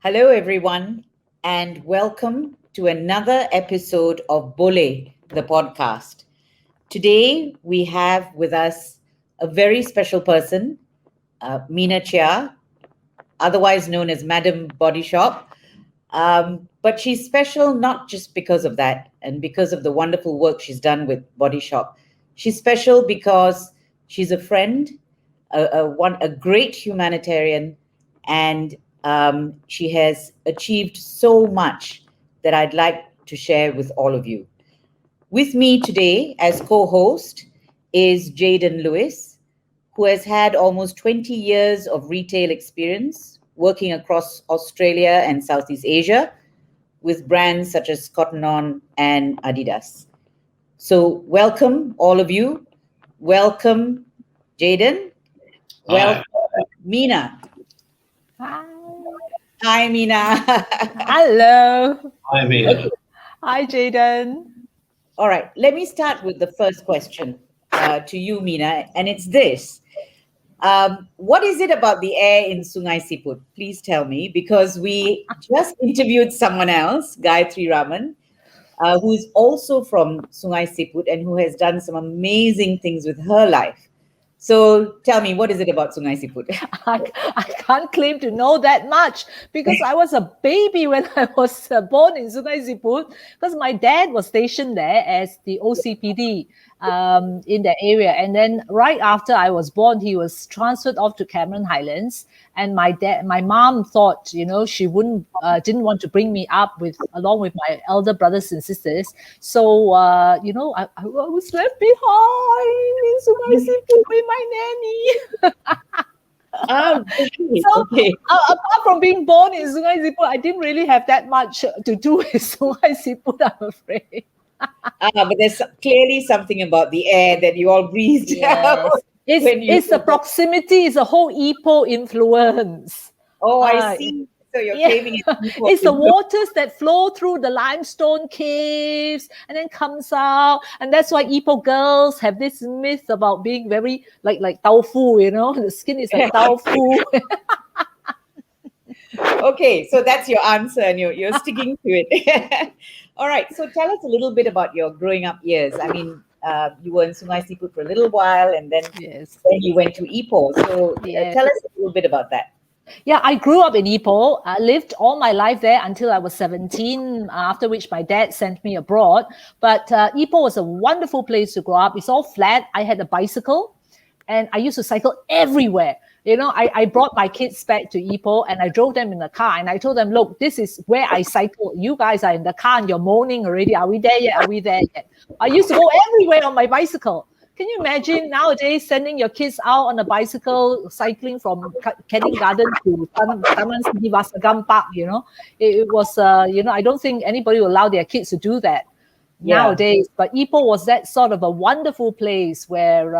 Hello, everyone, and welcome to another episode of Bole, the podcast. Today, we have with us a very special person, Mina Cheah, otherwise known as Madam Body Shop. But she's special not just because of that and because of the wonderful work she's done with Body Shop. She's special because she's a friend, a great humanitarian, and she has achieved so much that I'd like to share with all of you. With me today as co-host is Jaden Lewis, who has had almost 20 years of retail experience working across Australia and Southeast Asia with brands such as Cotton On and Adidas. So welcome all of you. Welcome Jaden. Welcome Mina. Hi. Hi Mina. Hello. Hi, Mina. Hi, Jaden. All right, let me start with the first question to you, Mina, and it's this. What is it about the air in Sungai Siput? Please tell me, because we just interviewed someone else, Gayatri Raman, who is also from Sungai Siput and who has done some amazing things with her life. So tell me, what is it about Sungai Siput? I can't claim to know that much because I was a baby when I was born in Sungai Siput because my dad was stationed there as the OCPD in the area. And then right after I was born, he was transferred off to Cameron Highlands. And my mom thought, she didn't want to bring me up along with my elder brothers and sisters. So, I was left behind in Sungai Siput with my nanny. Okay. Apart from being born in Sungai Siput, I didn't really have that much to do with Sungai Siput, I'm afraid. But there's clearly something about the air that you all breathed. Yes. It's the proximity, it's the whole Ipoh influence. Oh, I see. So you're claiming it's the waters that flow through the limestone caves and then comes out. And that's why Ipoh girls have this myth about being very like tofu, the skin is like tofu. Okay, so that's your answer and you're sticking to it. All right, so tell us a little bit about your growing up years. I mean, you were in Sungai Siput for a little while and then, then you went to Ipoh. So tell us a little bit about that. Yeah, I grew up in Ipoh. I lived all my life there until I was 17, after which my dad sent me abroad. But Ipoh was a wonderful place to grow up. It's all flat. I had a bicycle and I used to cycle everywhere. I brought my kids back to Ipoh and I drove them in the car and I told them, look, this is where I cycle. You guys are in the car and you're moaning already. Are we there yet? Are we there yet? I used to go everywhere on my bicycle. Can you imagine nowadays sending your kids out on a bicycle, cycling from Canning Garden to Taman Sri Vasagam Park, It was, I don't think anybody will allow their kids to do that nowadays. But Ipoh was that sort of a wonderful place where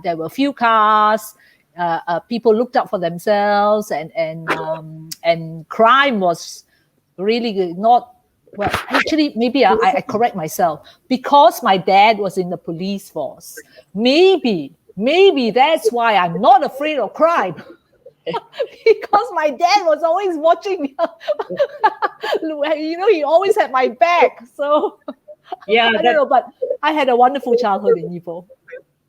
there were few cars, people looked out for themselves, and crime was really not. Well, actually, maybe I correct myself. Because my dad was in the police force, maybe that's why I'm not afraid of crime. Because my dad was always watching me. He always had my back. So, I don't know, but I had a wonderful childhood in Ipoh.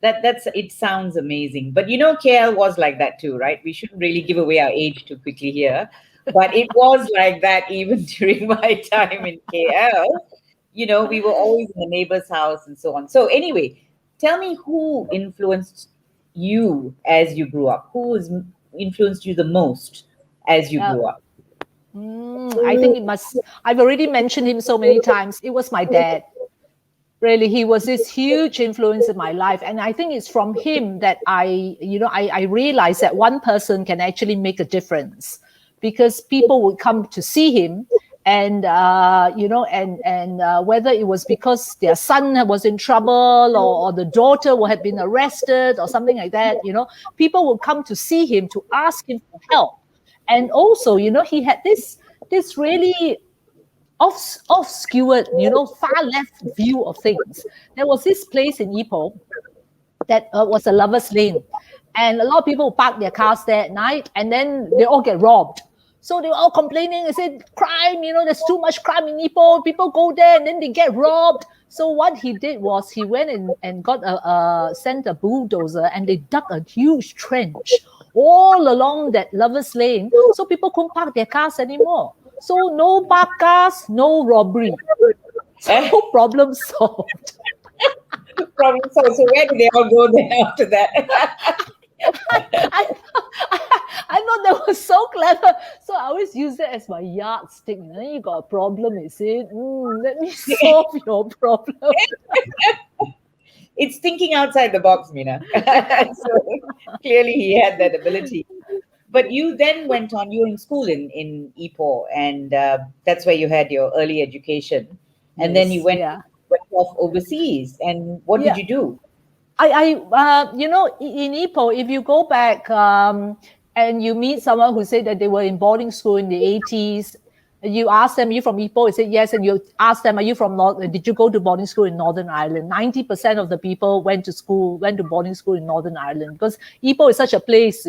It sounds amazing. But KL was like that too, right? We shouldn't really give away our age too quickly here. But it was like that even during my time in KL. We were always in the neighbor's house and so on. So anyway, tell me who influenced you as you grew up? Who has influenced you the most as you grew up? I think I've already mentioned him so many times. It was my dad. Really, he was this huge influence in my life. And I think it's from him that I realized that one person can actually make a difference. Because people would come to see him, and whether it was because their son was in trouble or the daughter had been arrested or something like that, people would come to see him to ask him for help. And also, he had this really off-skewered, far left view of things. There was this place in Ipoh that was a lover's lane, and a lot of people park their cars there at night, and then they all get robbed. So they were all complaining. They said, crime, there's too much crime in Ipoh. People go there and then they get robbed. So what he did was he went and got sent a bulldozer, and they dug a huge trench all along that Lovers Lane, so people couldn't park their cars anymore. So no parked cars, no robbery. So problem solved. Problem solved. So where did they all go then after that? I, I thought that was so clever. So I always use that as my yardstick. You got a problem, is it? Let me solve your problem. It's thinking outside the box, Mina. So clearly he had that ability. But you then went on, you were in school in Ipoh, and that's where you had your early education. And then you went off overseas. And what did you do? In Ipoh, if you go back and you meet someone who said that they were in boarding school in the 80s, you ask them, are you from Ipoh? They say yes, and you ask them, are you from did you go to boarding school in Northern Ireland? 90% of the people went to boarding school in Northern Ireland, because Ipoh is such a place,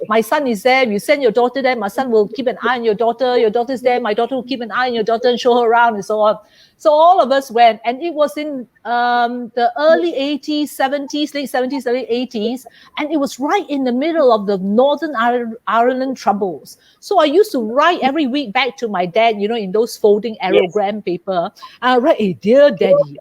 My son is there, you send your daughter there, my son will keep an eye on your daughter's there, my daughter will keep an eye on your daughter and show her around and so on. So all of us went, and it was in the early 80s, 70s, late 70s, early 80s, and it was right in the middle of the Northern Ireland troubles. So I used to write every week back to my dad, in those folding aerogram paper. I write, hey, dear daddy,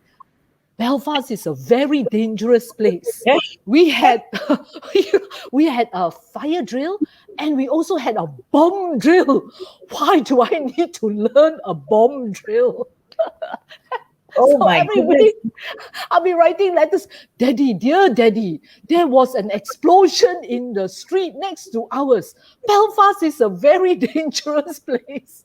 Belfast is a very dangerous place. We had a fire drill, and we also had a bomb drill. Why do I need to learn a bomb drill? Oh so my goodness. Week, I'll be writing letters. Daddy, dear daddy, there was an explosion in the street next to ours. Belfast is a very dangerous place.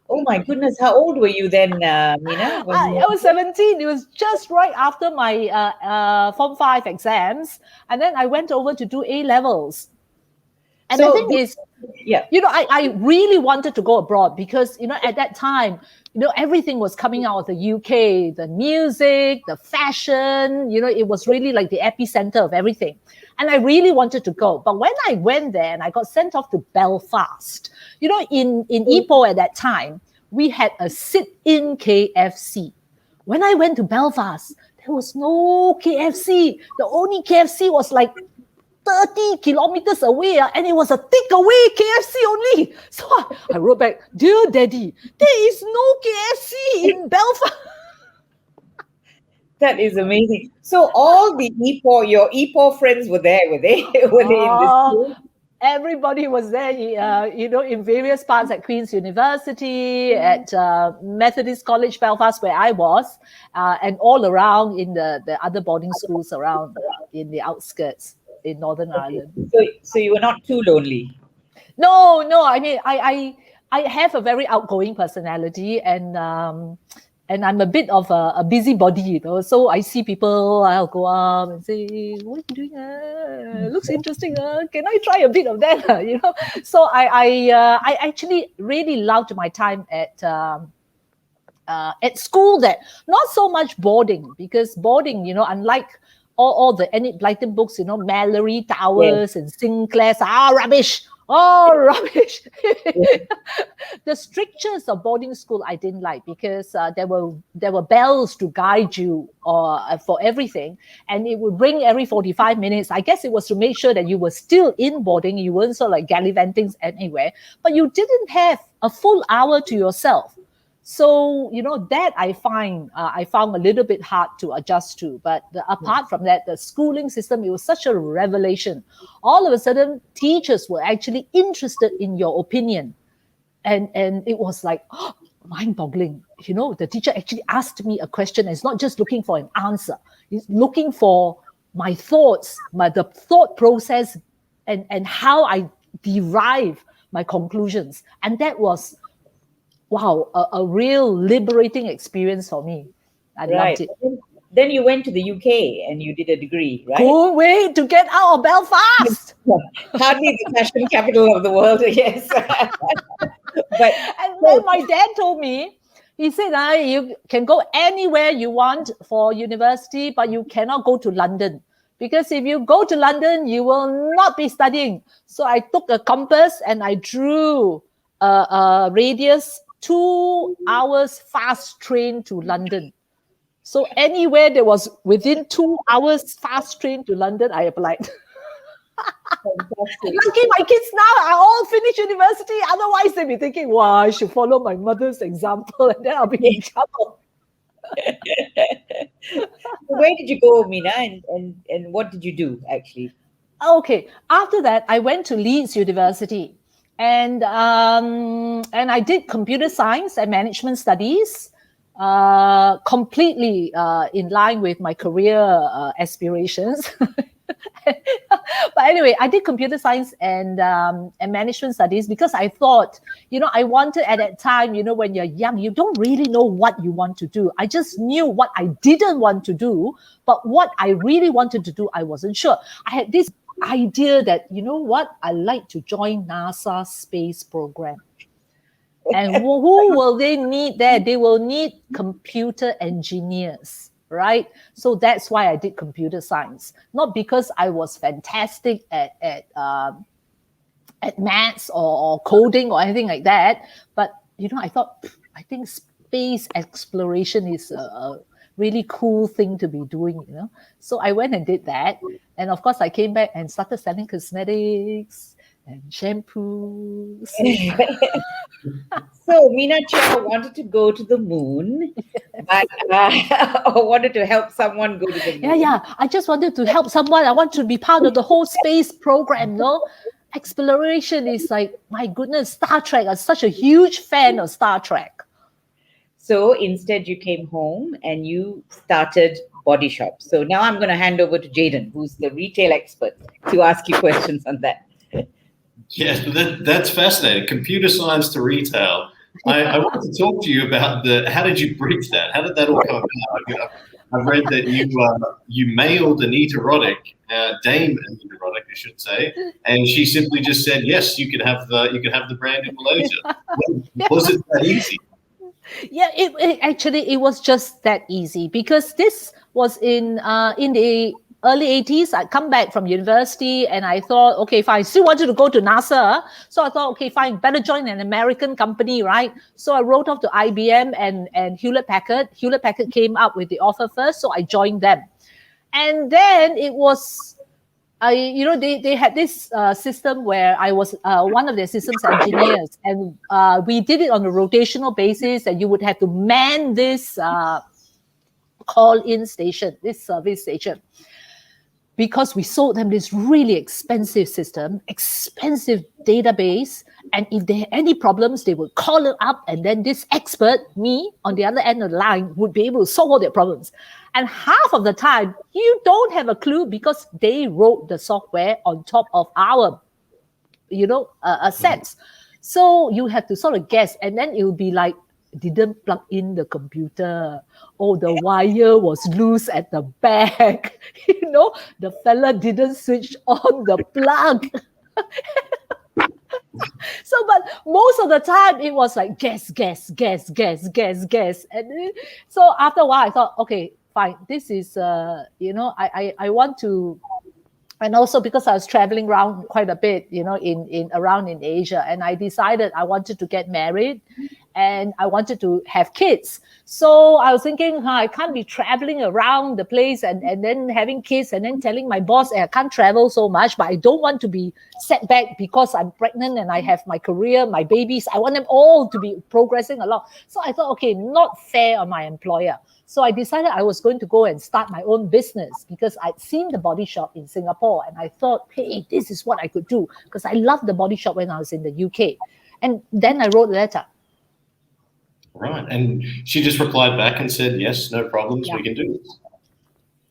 Oh my goodness. How old were you then, Mina? I was 17. It was just right after my Form 5 exams. And then I went over to do A-levels. And so the thing is, I really wanted to go abroad because, at that time, everything was coming out of the UK, the music, the fashion, it was really like the epicenter of everything. And I really wanted to go. But when I went there and I got sent off to Belfast, in Ipoh at that time, we had a sit-in KFC. When I went to Belfast, there was no KFC. The only KFC was like 30 kilometers away, and it was a takeaway KFC only. So I wrote back, dear daddy, there is no KFC in Belfast. That is amazing. So all the your Ipoh friends were there, were they? Were they in this school? Everybody was there, in various parts at Queen's University, at Methodist College Belfast, where I was, and all around in the other boarding schools around in the outskirts in Northern Ireland. So you were not too lonely? No. I mean, I have a very outgoing personality, and I'm a bit of a busybody, So I see people, I'll go up and say, "What are you doing? Looks interesting. Can I try a bit of that?" So I actually really loved my time at school. That not so much boarding, because boarding, unlike all the Enid Blyton books, Mallory Towers and Sinclair's rubbish. Oh, rubbish. The strictures of boarding school I didn't like, because there were bells to guide you for everything, and it would ring every 45 minutes. I guess it was to make sure that you were still in boarding. You weren't sort of like gallivanting anywhere, but you didn't have a full hour to yourself. So, that I found a little bit hard to adjust to. But apart from that, the schooling system, it was such a revelation. All of a sudden, teachers were actually interested in your opinion. And it was like, mind-boggling. The teacher actually asked me a question. And it's not just looking for an answer. It's looking for my thoughts, the thought process, and how I derive my conclusions. And that was, wow, a real liberating experience for me. I loved it. Then you went to the UK and you did a degree, right? Good way to get out of Belfast. Hardly the fashion capital of the world, yes. And then my dad told me, he said, you can go anywhere you want for university, but you cannot go to London. Because if you go to London, you will not be studying. So I took a compass and I drew radius 2 hours fast train to London. So anywhere there was within 2 hours fast train to London, I applied. Fantastic. Lucky my kids now are all finished university. Otherwise, they'd be thinking, wow, I should follow my mother's example and then I'll be in trouble. Where did you go, Mina, and what did you do actually? Okay. After that, I went to Leeds University, and I did computer science and management studies, completely in line with my career aspirations. But anyway, I did computer science and management studies because I thought, I wanted at that time, when you're young, you don't really know what you want to do. I just knew what I didn't want to do, but what I really wanted to do, I wasn't sure. I had this idea that, I like to join NASA's space program. And who will they need there? They will need computer engineers, right? So that's why I did computer science, not because I was fantastic at maths or coding or anything like that, but I thought, I think space exploration is a really cool thing to be doing, So I went and did that, and of course I came back and started selling cosmetics and shampoos. So Mina Cheah wanted to go to the moon, but or wanted to help someone go to the moon. Yeah. I just wanted to help someone. I want to be part of the whole space program, Exploration is like, my goodness, Star Trek. I'm such a huge fan of Star Trek. So instead, you came home and you started Body Shop. So now I'm going to hand over to Jaden, who's the retail expert, to ask you questions on that. Yes, that's fascinating. Computer science to retail. I want to talk to you about how did you bridge that? How did that all come about? I've read that you mailed Anita Roddick, Dame Anita Roddick, I should say, and she simply just said, yes, you could have the brand in Malaysia. Was it that easy? Yeah, it was just that easy, because this was in the early 80s. I come back from university and I thought, okay, fine, I still wanted to go to NASA. So I thought, okay, fine, better join an American company, right? So I wrote off to IBM and Hewlett-Packard. Hewlett-Packard came up with the offer first, so I joined them. And then it was, they had this system where I was one of their systems engineers, and we did it on a rotational basis, and you would have to man this call-in station, this service station, because we sold them this really expensive system, expensive database. And if they had any problems, they would call it up, and then this expert, me, on the other end of the line, would be able to solve all their problems. And half of the time, you don't have a clue, because they wrote the software on top of our, sets. So you have to sort of guess, and then it will be like, didn't plug in the computer. Oh, the wire was loose at the back. The fella didn't switch on the plug. So, but most of the time it was like guess. And so after a while I thought, okay, fine. This is, I want to. And also because I was traveling around quite a bit, around in Asia, and I decided I wanted to get married and I wanted to have kids. So I was thinking, I can't be traveling around the place and then having kids and then telling my boss, I can't travel so much, but I don't want to be set back because I'm pregnant and I have my career, my babies. I want them all to be progressing along. So I thought, okay, not fair on my employer. So I decided I was going to go and start my own business, because I'd seen the Body Shop in Singapore and I thought, hey, this is what I could do, because I loved the Body Shop when I was in the UK. And then I wrote a letter. Right. And she just replied back and said, yes, no problems, we can do this.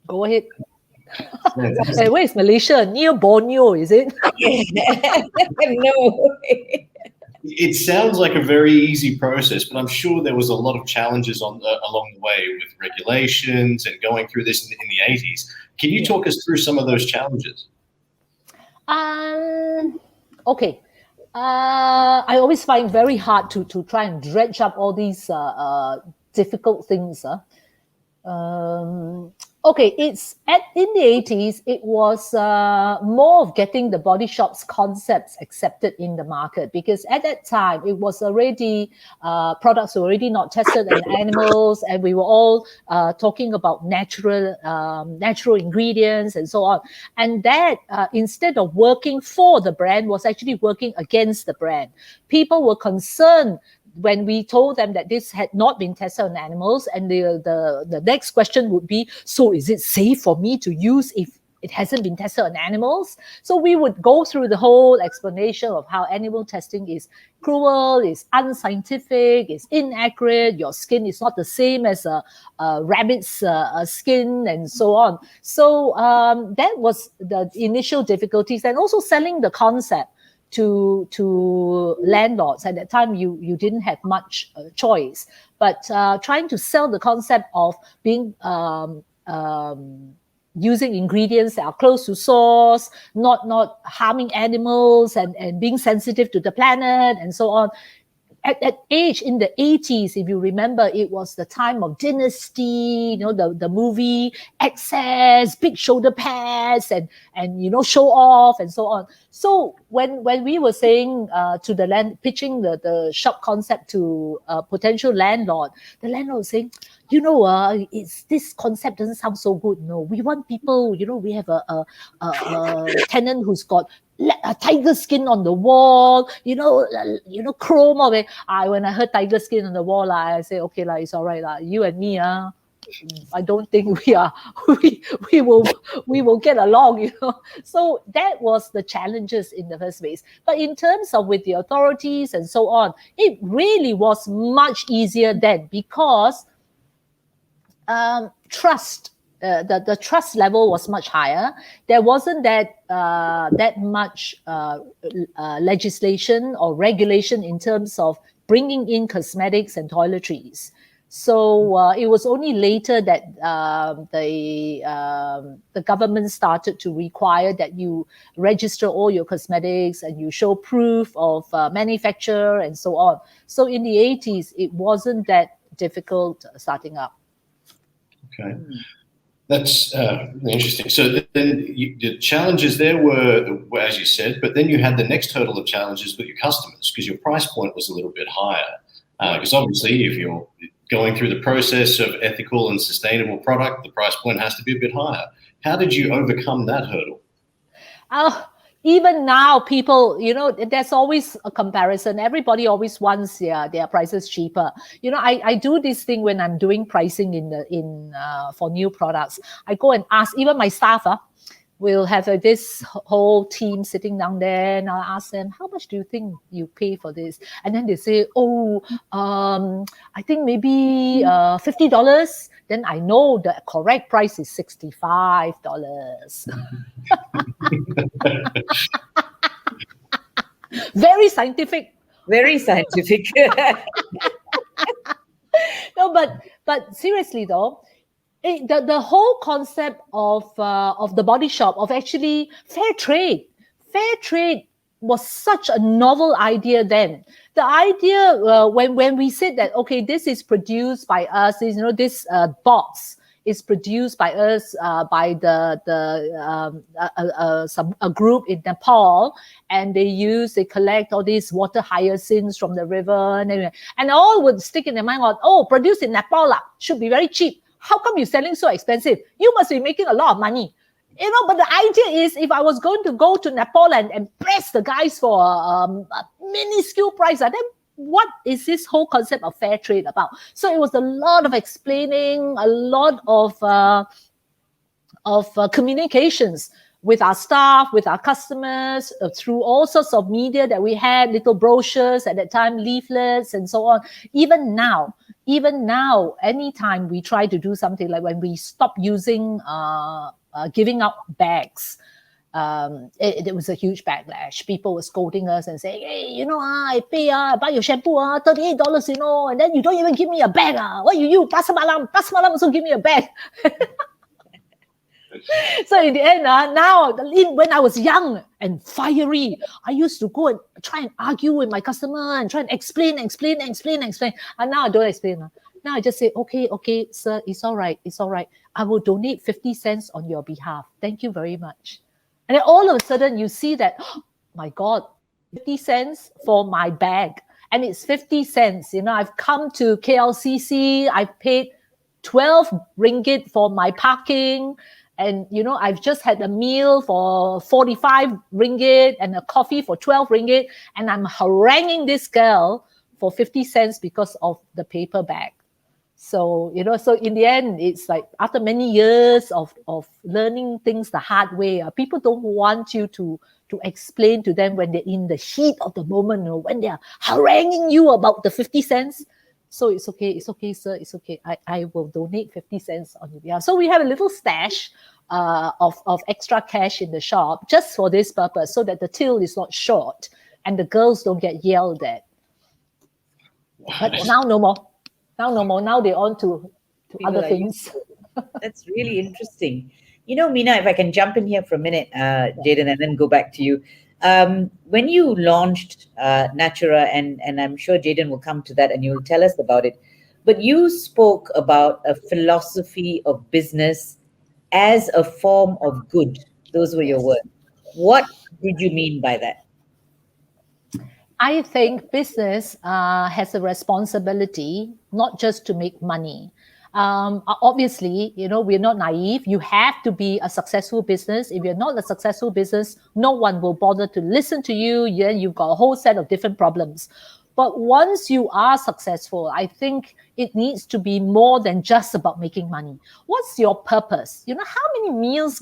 Go ahead. Hey, where is Malaysia? Near Borneo, is it? No. It sounds like a very easy process, but I'm sure there was a lot of challenges along the way with regulations and going through this in the 80s. Can you talk us through some of those challenges? Okay. I always find very hard to try and dredge up all these difficult things. Okay, in the 80s, it was more of getting the body shop's concepts accepted in the market, because at that time it was already products were already not tested on animals, and we were all talking about natural ingredients and so on. And that instead of working for the brand, was actually working against the brand. People were concerned when we told them that this had not been tested on animals, and the next question would be, so is it safe for me to use if it hasn't been tested on animals? So we would go through the whole explanation of how animal testing is cruel, is unscientific, is inaccurate. Your skin is not the same as a rabbit's skin, and so on. So that was the initial difficulties, and also selling the concept to landlords. At that time, you didn't have much choice, but trying to sell the concept of being using ingredients that are close to source, not harming animals, and being sensitive to the planet, and so on. At that age, in the 80s, if you remember, it was the time of Dynasty, the movie, excess, big shoulder pads, and show off, and so on. So when we were saying pitching the shop concept to a potential landlord, the landlord was saying, this concept doesn't sound so good. No, we want people, we have a tenant who's got a tiger skin on the wall, chrome of it. When I heard tiger skin on the wall, I say, okay, it's all right. You and me, I don't think we will get along, So that was the challenges in the first place. But in terms of with the authorities and so on, it really was much easier then, because trust. The trust level was much higher. There wasn't that much legislation or regulation in terms of bringing in cosmetics and toiletries. So it was only later that the government started to require that you register all your cosmetics and you show proof of manufacture and so on. So in the 80s, it wasn't that difficult starting up. Okay. That's really interesting. So then the challenges there were, as you said, but then you had the next hurdle of challenges with your customers, because your price point was a little bit higher. Because obviously, if you're going through the process of ethical and sustainable product, the price point has to be a bit higher. How did you overcome that hurdle? Even now, people, there's always a comparison. Everybody always wants their prices cheaper. I do this thing when I'm doing pricing for new products. I go and ask, even my staff, we'll have this whole team sitting down there, and I'll ask them, how much do you think you pay for this? And then they say, I think maybe $50. Then I know the correct price is $65. Very scientific. Very scientific. No, but seriously though, the whole concept of the body shop, of actually fair trade was such a novel idea then. The idea when we said that, okay, this is produced by us, this box is produced by us by a group in Nepal, and they collect all these water hyacinths from the river, and all would stick in their mind, produced in Nepal should be very cheap. How come you're selling so expensive? You must be making a lot of money. But the idea is, if I was going to go to Nepal and press the guys for a minuscule price, then what is this whole concept of fair trade about? So it was a lot of explaining, a lot of communications with our staff, with our customers, through all sorts of media that we had, little brochures at that time, leaflets, and so on. Even now, anytime we try to do something, like when we stop using giving out bags, it was a huge backlash. People were scolding us and saying, hey, I pay, buy your shampoo, $38, and then you don't even give me a bag. What you Pasar Malam also give me a bag. So in the end, now when I was young and fiery, I used to go and try and argue with my customer and try and explain. And now I don't explain. Now I just say, okay, sir, it's all right. I will donate 50 cents on your behalf. Thank you very much. And then all of a sudden you see that, oh my God, 50 cents for my bag. And it's 50 cents. I've come to KLCC, I've paid 12 ringgit for my parking. And, I've just had a meal for 45 ringgit and a coffee for 12 ringgit. And I'm haranguing this girl for 50 cents because of the paper bag. So, so in the end, it's like after many years of learning things the hard way, people don't want you to explain to them when they're in the heat of the moment, or when they're haranguing you about the 50 cents. So it's okay, sir, it's okay. I will donate 50 cents on your behalf. So we have a little stash of extra cash in the shop just for this purpose, so that the till is not short and the girls don't get yelled at. But now no more. Now they're on to other things. That's really interesting. Mina, if I can jump in here for a minute, Jaden, and then go back to you. When you launched Natura, and I'm sure Jaden will come to that and you'll tell us about it, but you spoke about a philosophy of business as a form of good. Those were your words. What did you mean by that? I think business has a responsibility not just to make money. Obviously, we're not naive. You have to be a successful business. If you're not a successful business, no one will bother to listen to you. Then you've got a whole set of different problems. But once you are successful, I think it needs to be more than just about making money. What's your purpose? How many meals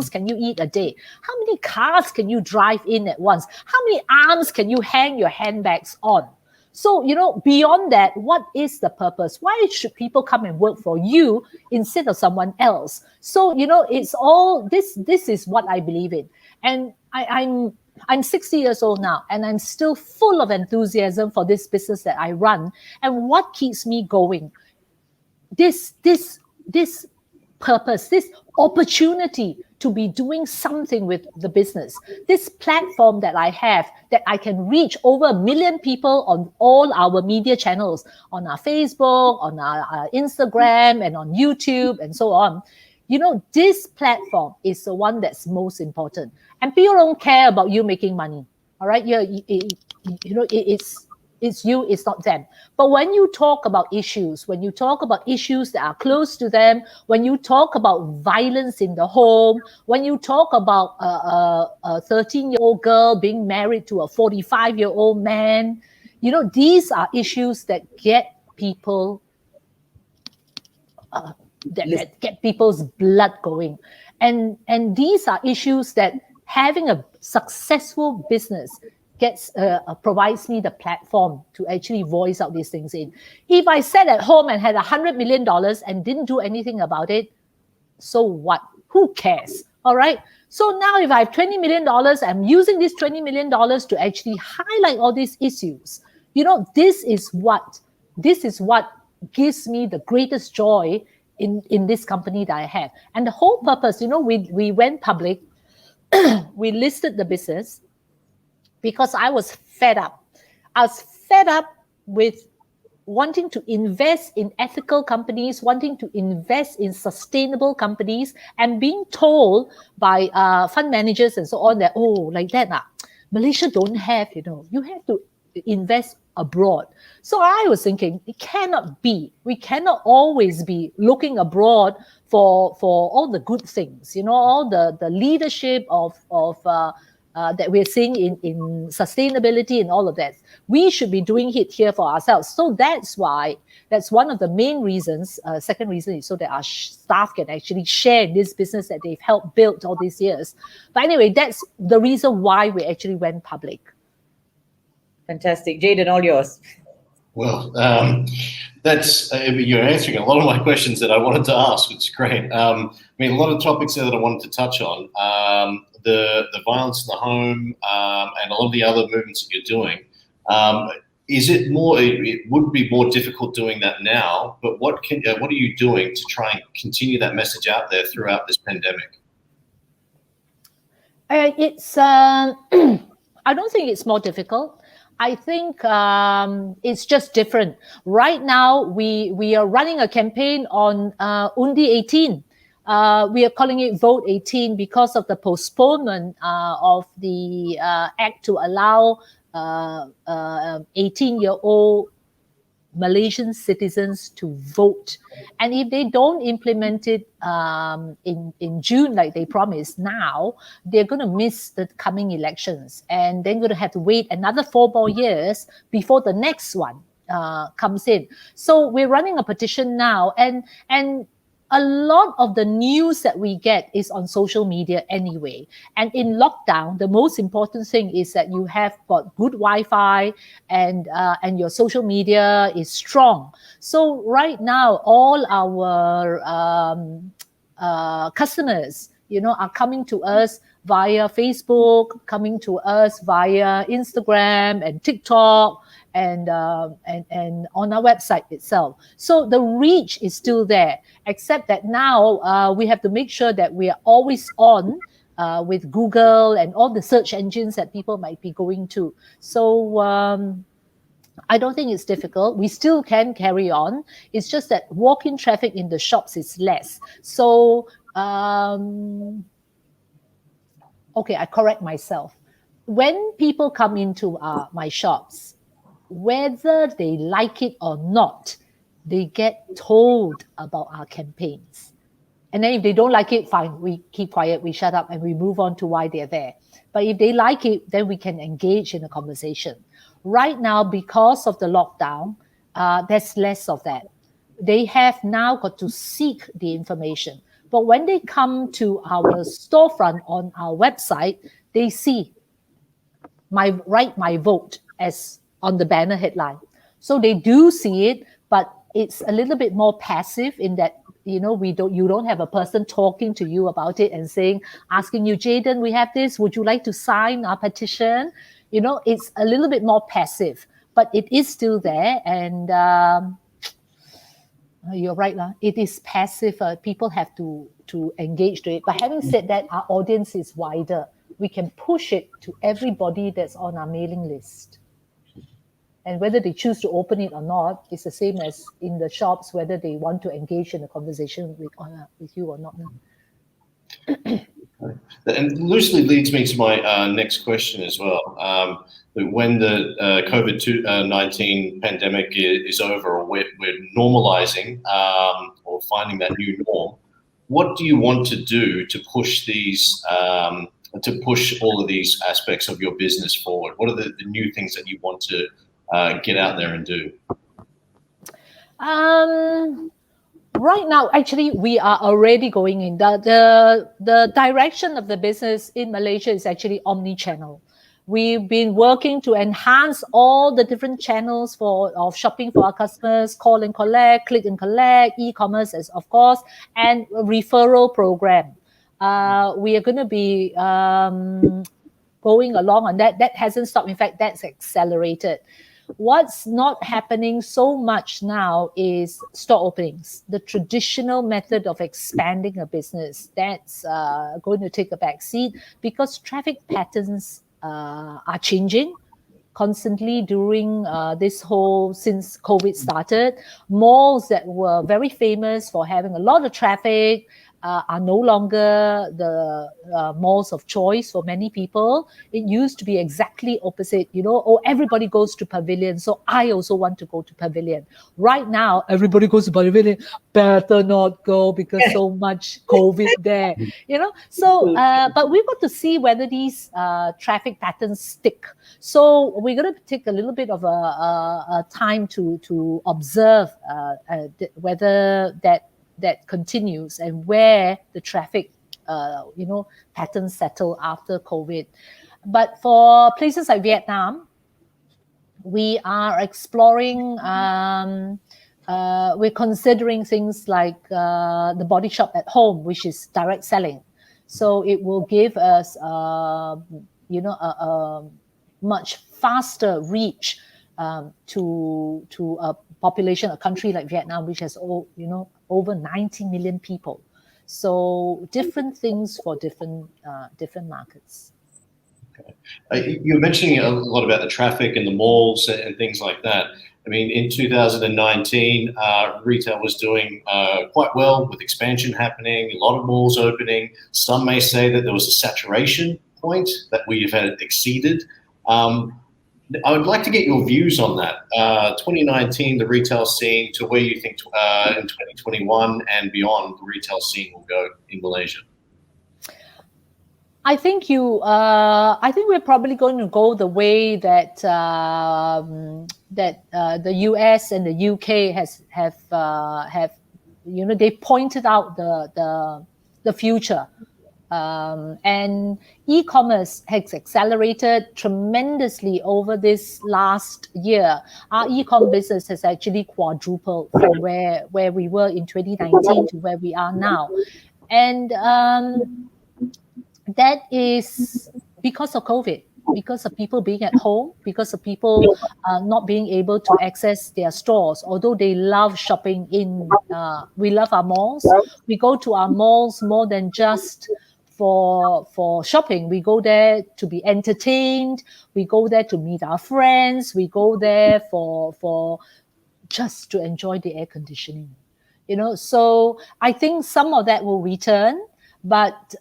can you eat a day? How many cars can you drive in at once? How many arms can you hang your handbags on? So, beyond that, what is the purpose? Why should people come and work for you instead of someone else? So, it's all this is what I believe in. And I'm 60 years old now, and I'm still full of enthusiasm for this business that I run. And what keeps me going? This purpose, this opportunity to be doing something with the business, this platform that I have, that I can reach over 1 million people on all our media channels, on our Facebook, on our Instagram, and on YouTube, and so on. This platform is the one that's most important. And people don't care about you making money. All right? It's you, it's not them. But when you talk about issues that are close to them, when you talk about violence in the home, when you talk about a 13-year-old girl being married to a 45-year-old man, these are issues that get people that get people's blood going. And these are issues that having a successful business provides me the platform to actually voice out these things in. If I sat at home and had $100 million and didn't do anything about it, so what? Who cares? All right. So now if I have $20 million, I'm using this $20 million to actually highlight all these issues. This is what gives me the greatest joy in this company that I have. And the whole purpose, we went public, we listed the business because I was fed up. I was fed up with wanting to invest in ethical companies, wanting to invest in sustainable companies, and being told by fund managers and so on that, like that, Malaysia don't have, you have to invest abroad. So I was thinking, it cannot be. We cannot always be looking abroad for all the good things, all the leadership of that we're seeing in sustainability and all of that. We should be doing it here for ourselves. So that's one of the main reasons. Second reason is so that our staff can actually share in this business that they've helped build all these years. But anyway, that's the reason why we actually went public. Fantastic. Jaden, all yours. Well, you're answering a lot of my questions that I wanted to ask, which is great. A lot of topics there that I wanted to touch on. The violence in the home and a lot of the other movements that you're doing. is it more? It would be more difficult doing that now. But what are you doing to try and continue that message out there throughout this pandemic? It's I don't think it's more difficult. I think it's just different. Right now, we are running a campaign on Undi 18. We are calling it Vote 18 because of the postponement of the act to allow 18-year-old Malaysian citizens to vote. And if they don't implement it in June like they promised now, they're going to miss the coming elections. And they're going to have to wait another 4 more years before the next one comes in. So we're running a petition now. And a lot of the news that we get is on social media anyway. And in lockdown, the most important thing is that you have got good Wi-Fi and your social media is strong. So right now, all our customers, are coming to us via Facebook, coming to us via Instagram and TikTok, and on our website itself. So the reach is still there, except that now we have to make sure that we are always on with Google and all the search engines that people might be going to. So I don't think it's difficult. We still can carry on. It's just that walk-in traffic in the shops is less. So, okay, I correct myself. When people come into my shops, whether they like it or not, they get told about our campaigns. And then if they don't like it, fine, we keep quiet, we shut up, and we move on to why they're there. But if they like it, then we can engage in a conversation. Right now, because of the lockdown, there's less of that. They have now got to seek the information. But when they come to our storefront on our website, they see my vote as on the banner headline. So they do see it, but it's a little bit more passive in that, you don't have a person talking to you about it and asking you, Jayden, we have this, would you like to sign our petition? It's a little bit more passive, but it is still there. And you're right, it is passive. People have to engage to it. But having said that, our audience is wider. We can push it to everybody that's on our mailing list. And whether they choose to open it or not, it's the same as in the shops, whether they want to engage in a conversation with you or not. And loosely leads me to my next question as well. When the COVID-19 pandemic is over, or we're normalizing or finding that new norm, what do you want to do to push these, to push all of these aspects of your business forward? What are the new things that you want to get out there and do? Right now, actually, we are already going in. The direction of the business in Malaysia is actually omni-channel. We've been working to enhance all the different channels of shopping for our customers, call and collect, click and collect, e-commerce, as of course, and a referral program. We are going to be going along on that. That hasn't stopped. In fact, that's accelerated. What's not happening so much now is store openings, the traditional method of expanding a business. That's going to take a back seat because traffic patterns are changing constantly during since COVID started. Malls that were very famous for having a lot of traffic are no longer the malls of choice for many people. It used to be exactly opposite, everybody goes to Pavilion, so I also want to go to Pavilion. Right now, everybody goes to Pavilion, better not go because so much COVID there, So, but we've got to see whether these traffic patterns stick. So we're going to take a little bit of a time to observe whether that continues and where the traffic, patterns settle after COVID. But for places like Vietnam, we are exploring, we're considering things like the body shop at home, which is direct selling. So it will give us, a much faster reach to a population, a country like Vietnam, which has over 90 million people. So different things for different markets. You were mentioning a lot about the traffic and the malls and things like that. I mean, in 2019, retail was doing quite well with expansion happening, a lot of malls opening. Some may say that there was a saturation point that we've had exceeded. I would like to get your views on that. 2019, the retail scene, to where you think in 2021 and beyond, the retail scene will go in Malaysia. I think we're probably going to go the way that the US and the UK have they pointed out the future. And e-commerce has accelerated tremendously over this last year. Our e-com business has actually quadrupled from where we were in 2019 to where we are now. And that is because of COVID, because of people being at home, because of people not being able to access their stores. Although they love shopping we love our malls. We go to our malls more than just for shopping. We go there to be entertained. We go there to meet our friends. We go there for just to enjoy the air conditioning. So I think some of that will return. But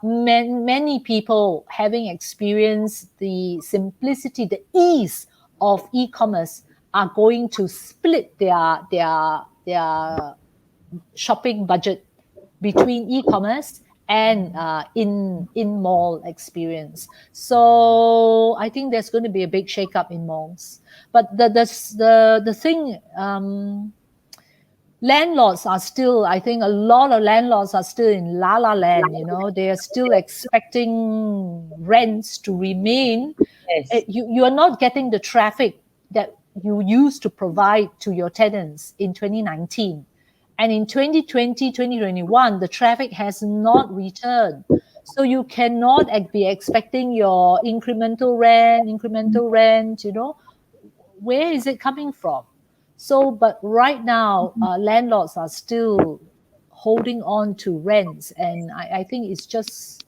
many people, having experienced the simplicity, the ease of e-commerce, are going to split their shopping budget between e-commerce and in mall experience. So I think there's going to be a big shakeup in malls. But the thing. Landlords are still, I think a lot of landlords are still in la la land, they are still expecting rents to remain. Yes. You are not getting the traffic that you used to provide to your tenants in 2019. And in 2020, 2021, the traffic has not returned. So you cannot be expecting your incremental rent, where is it coming from? So, but right now, landlords are still holding on to rents. And I think it's just,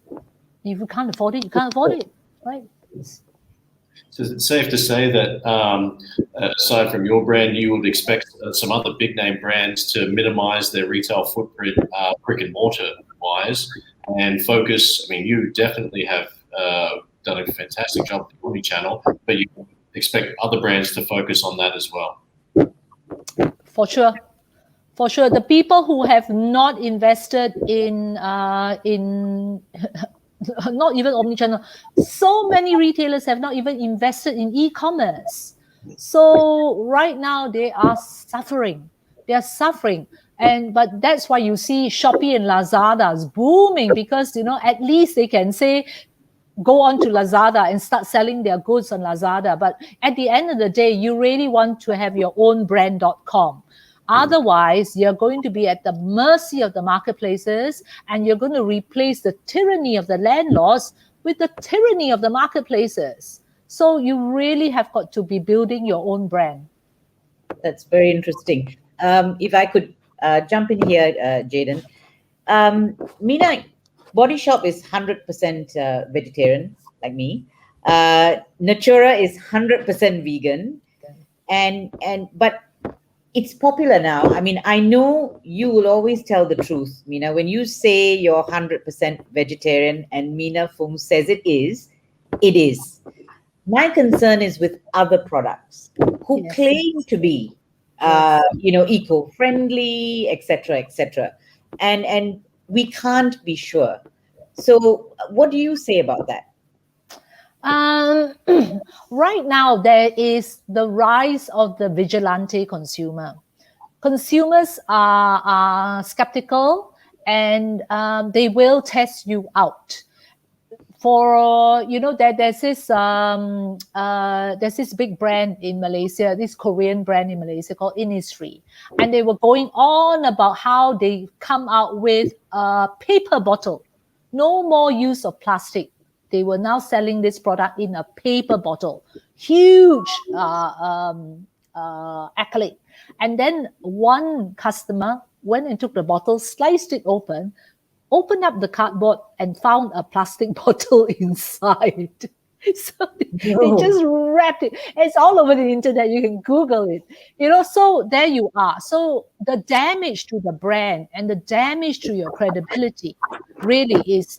if you can't afford it, you can't afford it, right? So is it safe to say that aside from your brand, you would expect some other big name brands to minimize their retail footprint, brick and mortar wise, and focus? I mean, you definitely have done a fantastic job with the omni-channel, but you expect other brands to focus on that as well. For sure. The people who have not invested in not even omnichannel, so many retailers have not even invested in e-commerce. So right now they are suffering. But that's why you see Shopee and Lazada is booming, because at least they can say, go on to Lazada and start selling their goods on Lazada. But at the end of the day, you really want to have your own brand.com. Otherwise, you're going to be at the mercy of the marketplaces, and you're going to replace the tyranny of the landlords with the tyranny of the marketplaces. So you really have got to be building your own brand. That's very interesting. If I could jump in here, Jayden. Mina, Body Shop is 100% vegetarian, like me. Natura is 100% vegan, but it's popular now. I mean, I know you will always tell the truth, Mina. When you say you're 100% vegetarian, and Mina Phum says it is, it is. My concern is with other products who claim to be, eco-friendly, etc., and we can't be sure. So what do you say about that? Right now, there is the rise of the vigilante consumer. Consumers are skeptical, and they will test you out. For there's this big brand in Malaysia, this Korean brand in Malaysia called Innisfree, and they were going on about how they come out with a paper bottle, no more use of plastic. They were now selling this product in a paper bottle. huge accolade. And then one customer went and took the bottle, sliced it opened up the cardboard and found a plastic bottle inside. So they No. just wrapped it. It's all over the internet. You can Google it. So there you are. So the damage to the brand and the damage to your credibility really is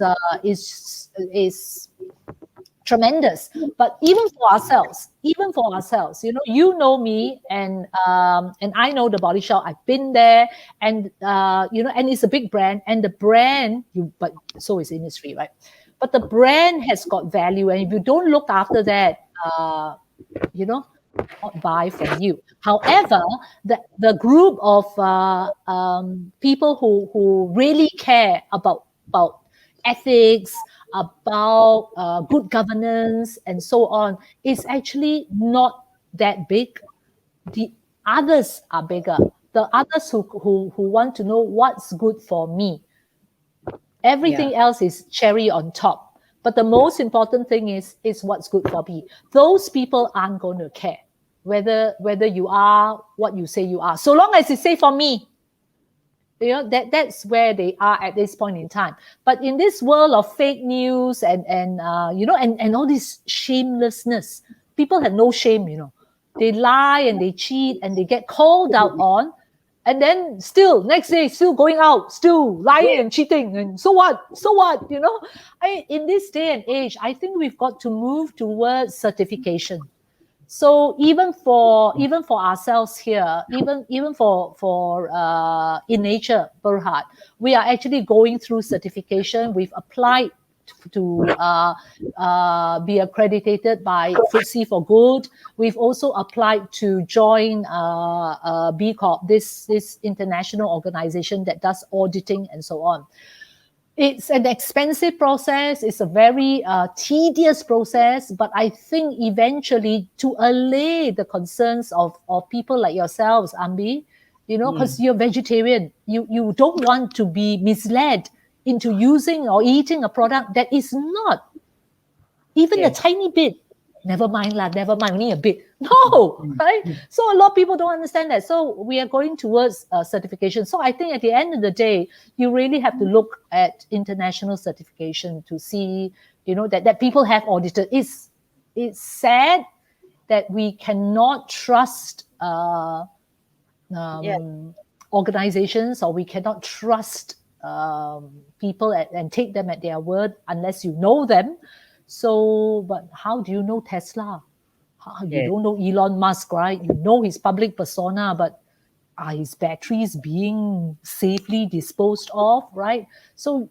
tremendous. But even for ourselves, you know me, and I know the Body Shop. I've been there, and and it's a big brand, and the brand, but so is industry, right? But the brand has got value, and if you don't look after that, not buy from you. However, the group of people who really care about ethics, about good governance, and so on, is actually not that big. The others are bigger. The others who want to know what's good for me. Everything else is cherry on top. But the most important thing is what's good for me. Those people aren't going to care whether you are what you say you are, so long as it's safe for me. That's where they are at this point in time. But in this world of fake news and all this shamelessness, people have no shame. They lie and they cheat and they get called out on, and then still next day still going out, still lying and cheating, and so what? In this day and age, I think we've got to move towards certification. So even for ourselves here, even for in nature, Berhad, we are actually going through certification. We've applied to be accredited by FTSE for Good. We've also applied to join B Corp, this international organization that does auditing and so on. It's an expensive process. It's a very tedious process, but I think eventually, to allay the concerns of people like yourselves, Ambi, because you're vegetarian, you don't want to be misled into using or eating a product that is not even a tiny bit. Never mind, only a bit. No, right? So a lot of people don't understand that. So we are going towards certification. So I think at the end of the day, you really have to look at international certification to see, that people have audited. It's sad that we cannot trust organizations, or we cannot trust people and take them at their word unless you know them. So, but how do you know Tesla? You don't know Elon Musk, right? You know his public persona, but are his batteries being safely disposed of, right? So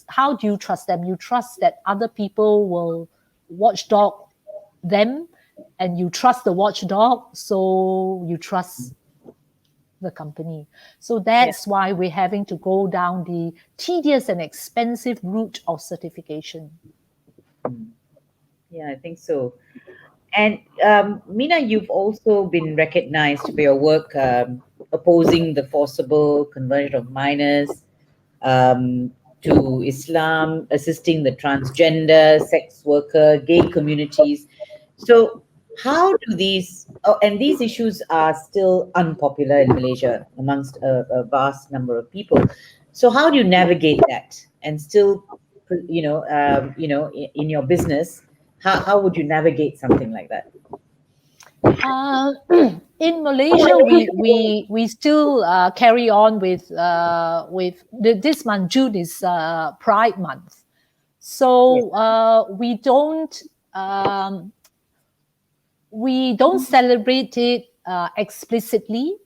how do you trust them? You trust that other people will watchdog them, and you trust the watchdog, so you trust the company. So that's why we're having to go down the tedious and expensive route of certification. Yeah, I think so. And Mina, you've also been recognized for your work opposing the forcible conversion of minors to Islam, assisting the transgender, sex worker, gay communities. So how do and these issues are still unpopular in Malaysia amongst a vast number of people. So how do you navigate that and still, in your business, how would you navigate something like that? In Malaysia, we still carry on with this month. June is Pride Month, so we don't celebrate it explicitly,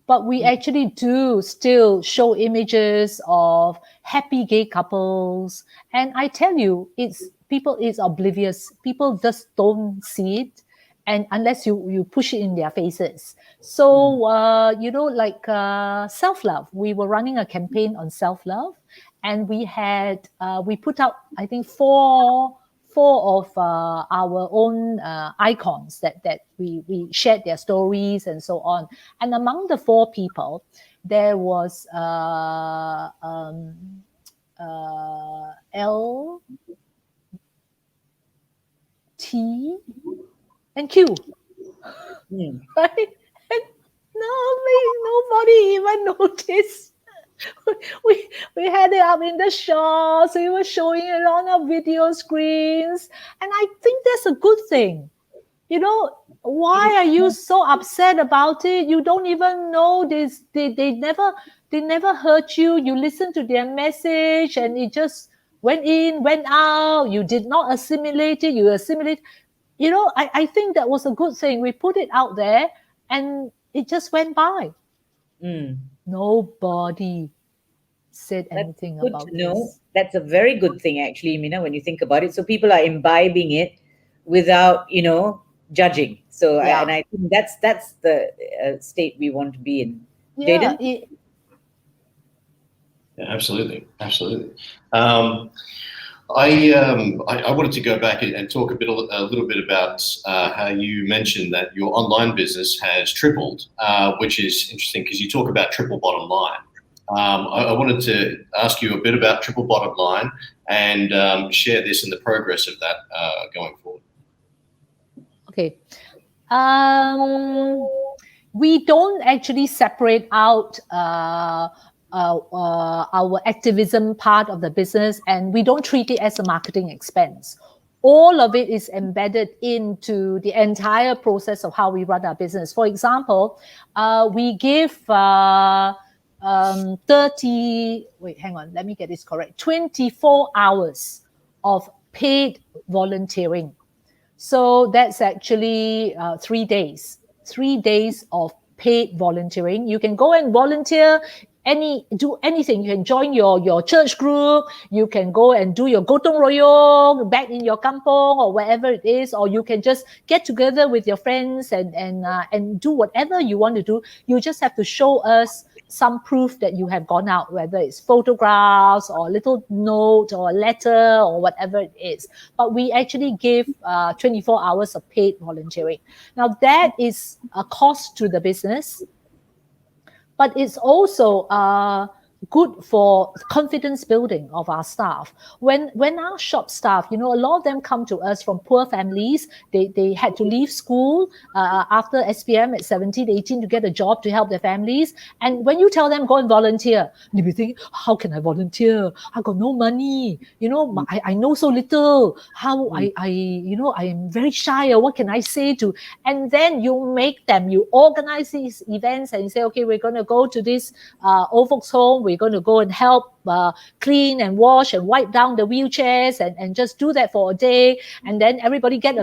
but we actually do still show images of happy gay couples. And I tell you, people is oblivious. People just don't see it, and unless you push it in their faces. So self-love. We were running a campaign on self-love, and we put out, I think, four of our own icons that we shared their stories and so on. And among the four people, there was LT and queue, Mm. right? And nobody even noticed. We had it up in the shops. We were showing it on our video screens, and I think that's a good thing. Why are you so upset about it? You don't even know this. They never hurt you. You listen to their message, and it just went in, went out. You did not assimilate it. You assimilate. I think that was a good thing. We put it out there, and it just went by. Mm. Nobody said That's anything good to about know. this. That's a very good thing, actually, Mina, when you think about it. So people are imbibing it without, judging. So, Yeah, and I think that's the state we want to be in. yeah. Jaden? Yeah, absolutely, absolutely. I wanted to go back and talk a little bit about how you mentioned that your online business has tripled, which is interesting because you talk about triple bottom line. I wanted to ask you a bit about triple bottom line and share this and the progress of that going forward. Okay. We don't actually separate out our activism part of the business, and we don't treat it as a marketing expense. All of it is embedded into the entire process of how we run our business. For example, we give 24 hours of paid volunteering. So that's actually 3 days. 3 days of paid volunteering. You can go and volunteer do anything. You can join your church group. You can go and do your gotong royong back in your kampong or wherever it is, or you can just get together with your friends and do whatever you want to do. You just have to show us some proof that you have gone out, whether it's photographs or a little note or a letter or whatever it is. But we actually give 24 hours of paid volunteering. Now, that is a cost to the business, but it's also good for confidence building of our staff. When our shop staff, a lot of them come to us from poor families. They had to leave school after SPM at 17, 18 to get a job to help their families. And when you tell them go and volunteer, they'll be thinking, how can I volunteer? I got no money. I know so little. How I am very shy. Or what can I say to? And then you organize these events and you say, okay, we're going to go to this old folks home. We're going to go and help clean and wash and wipe down the wheelchairs and just do that for a day. And then everybody get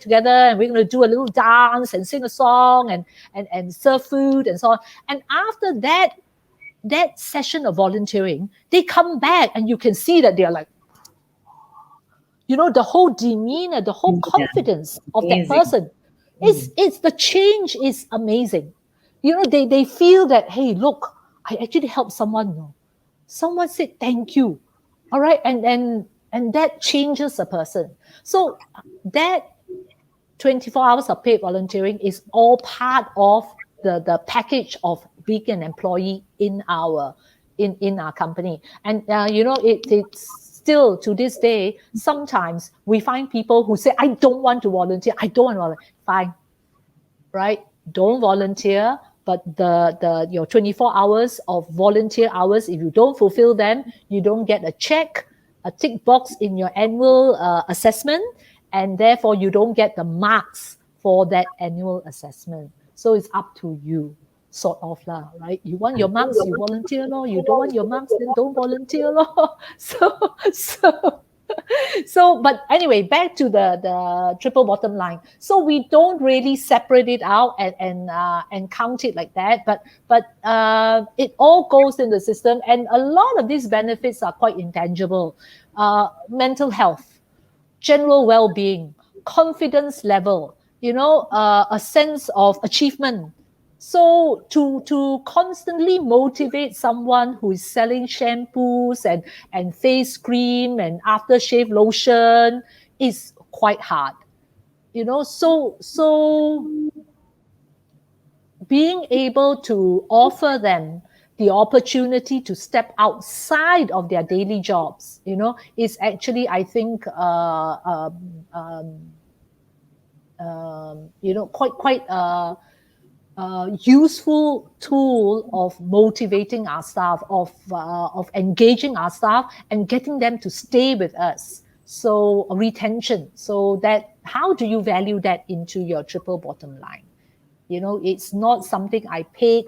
together and we're going to do a little dance and sing a song and serve food and so on. And after that session of volunteering, they come back and you can see that they're like, the whole demeanor, the whole confidence of that Amazing. person. It's the change is amazing. They feel that, hey, look, I actually helped someone. Someone said thank you. All right. And that changes a person. So that 24 hours of paid volunteering is all part of the package of being an employee in our company. And it's still to this day, sometimes we find people who say, I don't want to volunteer. I don't want to volunteer. Fine. Right? Don't volunteer. But your 24 hours of volunteer hours, if you don't fulfill them, you don't get a check, a tick box in your annual assessment, and therefore you don't get the marks for that annual assessment. So it's up to you, sort of lah, right? You want your marks, you volunteer lor. You don't want your marks, then don't volunteer lor. But anyway, back to the triple bottom line. So we don't really separate it out and count it like that, but it all goes in the system, and a lot of these benefits are quite intangible. Mental health, general well-being, confidence level, a sense of achievement. So to constantly motivate someone who is selling shampoos and face cream and aftershave lotion is quite hard. So being able to offer them the opportunity to step outside of their daily jobs, is actually, I think, quite useful tool of motivating our staff, of engaging our staff and getting them to stay with us. So retention. So that, how do you value that into your triple bottom line? It's not something I paid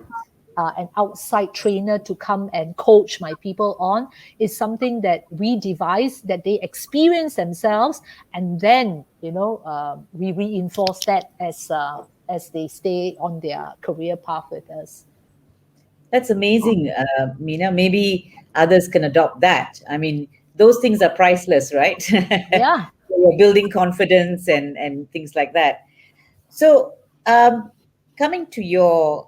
an outside trainer to come and coach my people on. It's something that we devise, that they experience themselves, and then we reinforce that as they stay on their career path with us. That's amazing, Mina. Maybe others can adopt that. I mean, those things are priceless, right? Yeah. You're building confidence and things like that. So, coming to your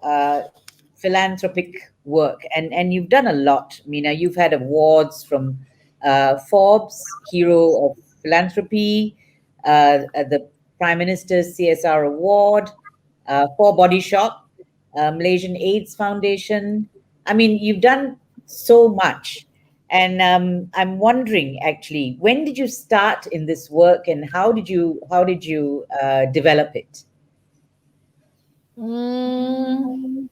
philanthropic work, and you've done a lot, Mina. You've had awards from Forbes, Hero of Philanthropy, the Prime Minister's CSR Award, for Body Shop, Malaysian AIDS Foundation. I mean, you've done so much. And I'm wondering, actually, when did you start in this work, and how did you develop it? Mm,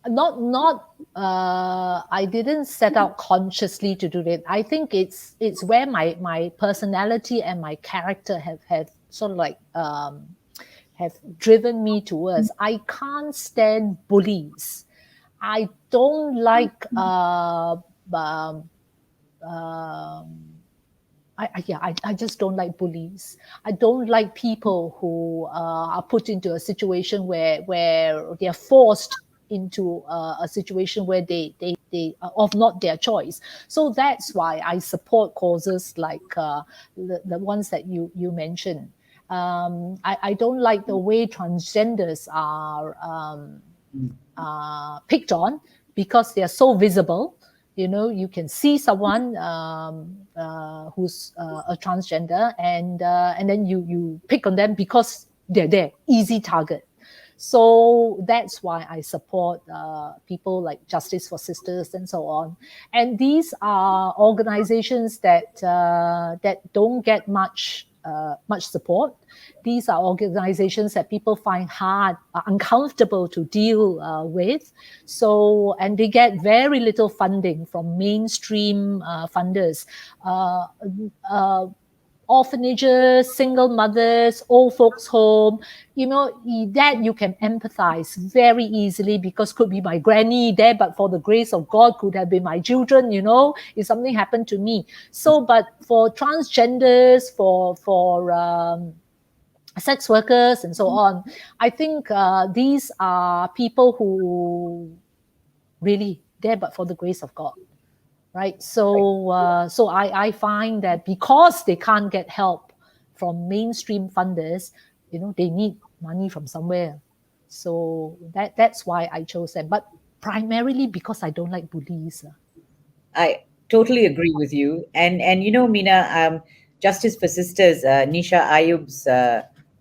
not I didn't set out consciously to do it. I think it's where my personality and my character have sort of like have driven me towards. I can't stand bullies. I don't like um, um, I just don't like bullies. I don't like people who are put into a situation where they are forced into a situation where they are of not their choice. So that's why I support causes like the ones that you mentioned. I don't like the way transgenders are picked on because they are so visible. You can see someone who's a transgender, and then you pick on them because they're there, easy target. So that's why I support people like Justice for Sisters and so on. And these are organizations that don't get much support. These are organizations that people find hard, uncomfortable to deal with. So, and they get very little funding from mainstream funders. Uh, uh, Orphanages, single mothers, old folks home, that you can empathize very easily because could be my granny there, but for the grace of God could have been my children, if something happened to me. So, but for transgenders, for sex workers and so on, I think these are people who really there, but for the grace of God. Right. So I find that because they can't get help from mainstream funders, they need money from somewhere. So that's why I chose them. But primarily because I don't like bullies. I totally agree with you. And Mina, Justice for Sisters, Nisha Ayub's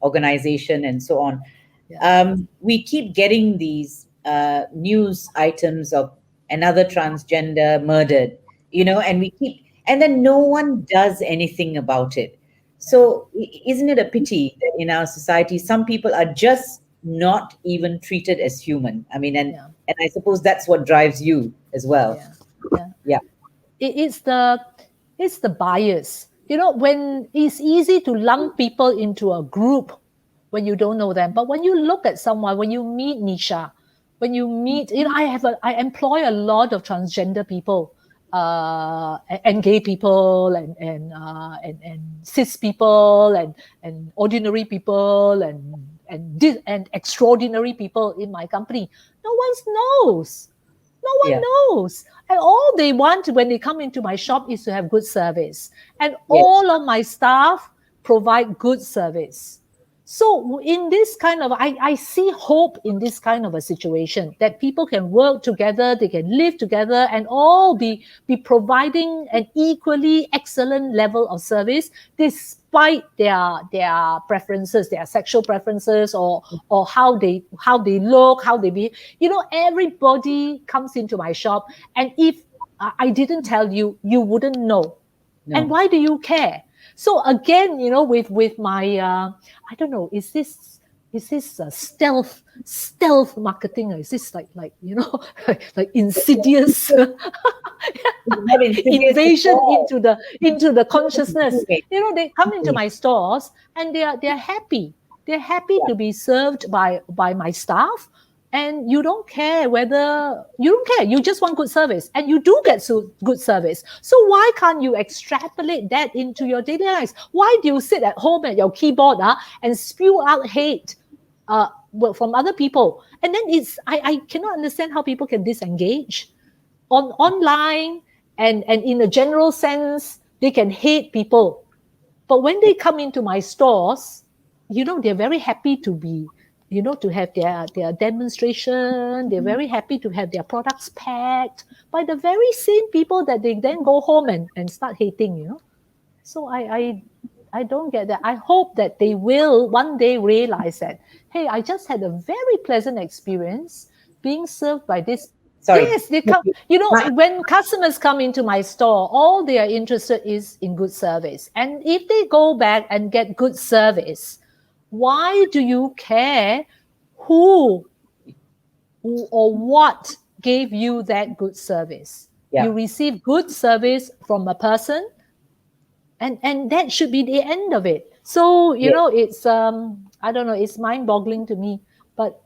organization, and so on. Yeah. We keep getting these news items of another transgender murdered, and then no one does anything about it. So isn't it a pity that in our society some people are just not even treated as human? I mean, and Yeah. and I suppose that's what drives you as well. Yeah. Yeah. Yeah. It's the bias. When it's easy to lump people into a group when you don't know them, but when you look at someone, when you meet Nisha, when you meet, I employ a lot of transgender people, and gay people, and cis people, and ordinary people, and extraordinary people in my company. No one knows. No one Yeah. knows. And all they want when they come into my shop is to have good service. And Yes. all of my staff provide good service. So in this kind of, I see hope in this kind of a situation that people can work together, they can live together, and all be providing an equally excellent level of service despite their preferences, their sexual preferences, or how they look, how they be. Everybody comes into my shop, and if I didn't tell you, you wouldn't know. And No. why do you care? So again, with my I don't know, is this stealth marketing? Is this like like insidious Not insidious at invasion all. into the consciousness? Improving. They come into my stores and they're happy. They're happy to be served by my staff. And you don't care. You just want good service, and you do get good service. So why can't you extrapolate that into your daily lives? Why do you sit at home at your keyboard and spew out hate from other people? And then I cannot understand how people can disengage online, and in a general sense, they can hate people. But when they come into my stores, they're very happy to be, to have their demonstration. They're very happy to have their products packed by the very same people that they then go home and start hating, So I don't get that. I hope that they will one day realize that, hey, I just had a very pleasant experience being served by this. Sorry. Yes, they come. When customers come into my store, all they are interested is in good service. And if they go back and get good service, why do you care who or what gave you that good service? Yeah. You receive good service from a person, and that should be the end of it. So, it's I don't know, it's mind-boggling to me. But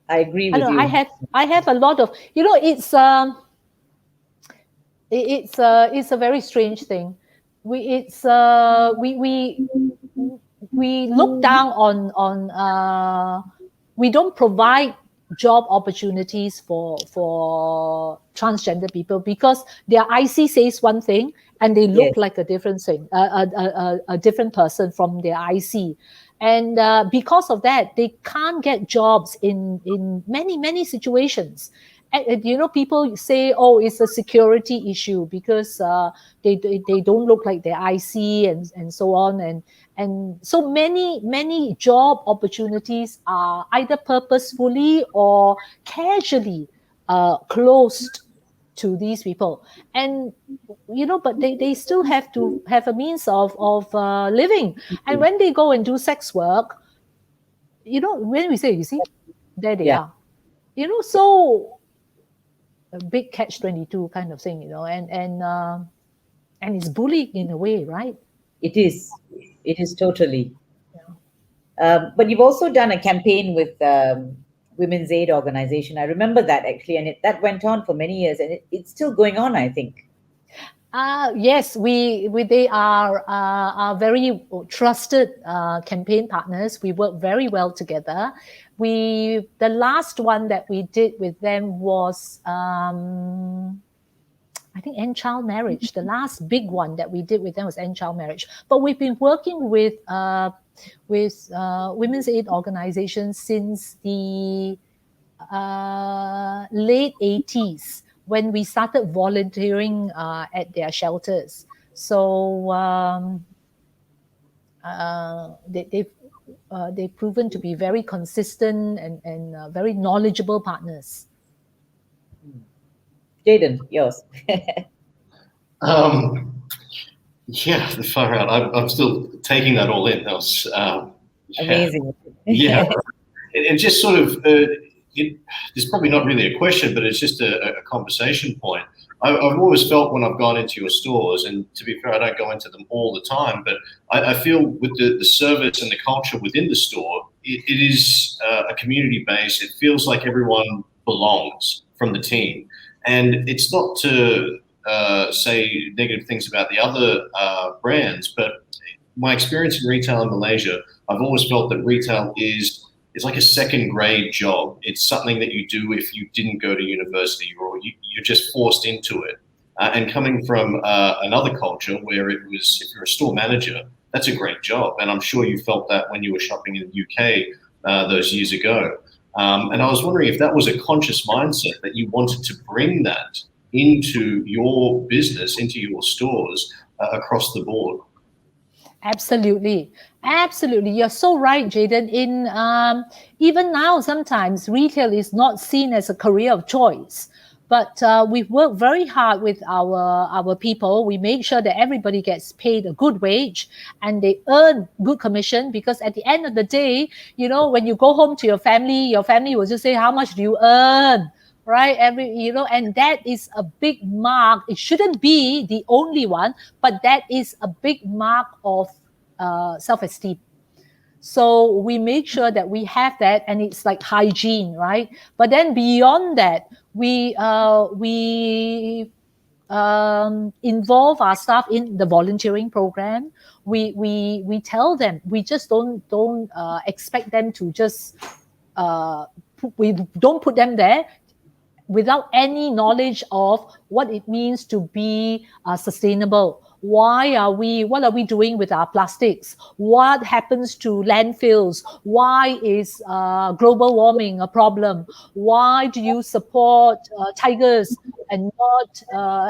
I agree with you. I have a lot of, it's a very strange thing. We look down on we don't provide job opportunities for transgender people because their IC says one thing and they look like a different thing, a different person from their IC. And because of that, they can't get jobs in many situations. And, people say, oh, it's a security issue because they don't look like their IC and so on. And so many job opportunities are either purposefully or casually closed to these people. And, but they still have to have a means of living. And when they go and do sex work, when we say, you see, there they are. So a big catch-22 kind of thing, and it's bullying in a way, right? It is totally. But you've also done a campaign with Women's Aid Organization. I remember that actually, and that went on for many years, and it's still going on, I think. Yes, they are very trusted campaign partners. We work very well together. The last one that we did with them was I think end child marriage. The last big one that we did with them was end child marriage. But we've been working with Women's Aid organizations since the late 80s when we started volunteering at their shelters. So they've proven to be very consistent and very knowledgeable partners. Jaden, yours. Yeah, the far out. I'm still taking that all in. That was Amazing. Yeah, and just sort of, there's probably not really a question, but it's just a conversation point. I've always felt when I've gone into your stores, and to be fair, I don't go into them all the time, but I feel with the service and the culture within the store, it is a community base. It feels like everyone belongs from the team. And it's not to say negative things about the other brands, but my experience in retail in Malaysia, I've always felt that retail is like a second grade job. It's something that you do if you didn't go to university or you're just forced into it. And coming from another culture where it was, if you're a store manager, that's a great job. And I'm sure you felt that when you were shopping in the UK those years ago. And I was wondering if that was a conscious mindset that you wanted to bring that into your business, into your stores across the board. Absolutely. You're so right, Jaden. Even now, sometimes retail is not seen as a career of choice. But we've worked very hard with our people. We make sure that everybody gets paid a good wage and they earn good commission, because at the end of the day, when you go home to your family will just say, how much do you earn? Right? And that is a big mark. It shouldn't be the only one, but that is a big mark of self-esteem. So we make sure that we have that, and it's like hygiene, right? But then beyond that, we involve our staff in the volunteering program. We tell them, we just don't expect them to just we don't put them there without any knowledge of what it means to be sustainable. What are we doing with our plastics? What happens to landfills? Why is global warming a problem? Why do you support tigers and not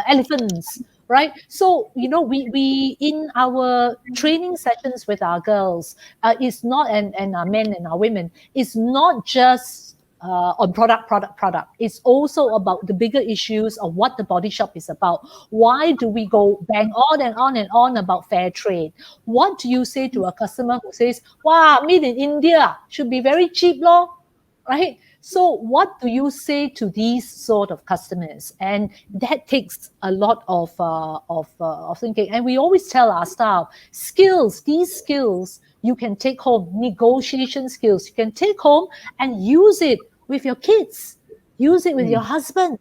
elephants? Right? So, we in our training sessions with our girls, it's not, and our men and our women, it's not just on product. It's also about the bigger issues of what the Body Shop is about. Why do we go bang on and on and on about fair trade? What do you say to a customer who says, wow, made in India, should be very cheap, lor? Right? So what do you say to these sort of customers? And that takes a lot of thinking. And we always tell our staff, these skills you can take home, negotiation skills, you can take home and use it with your kids, use it with your husband.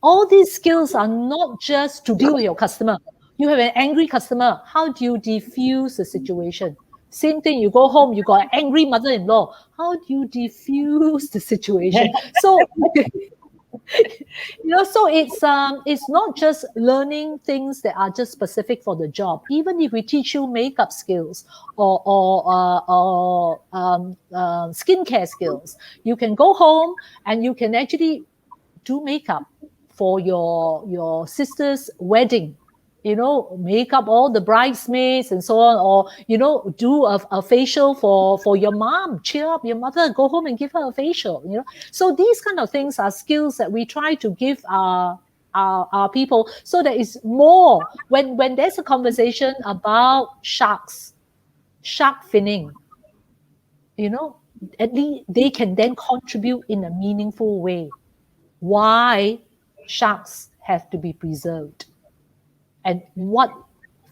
All these skills are not just to deal with your customer. You have an angry customer. How do you defuse the situation? Same thing, you go home, you got an angry mother-in-law. How do you defuse the situation? So, so it's not just learning things that are just specific for the job. Even if we teach you makeup skills or skincare skills, you can go home and you can actually do makeup for your sister's wedding. Make up all the bridesmaids and so on, or do a facial for your mom, cheer up your mother, go home and give her a facial. So these kind of things are skills that we try to give our people, so that it's more when there's a conversation about shark finning, at least they can then contribute in a meaningful way why sharks have to be preserved and what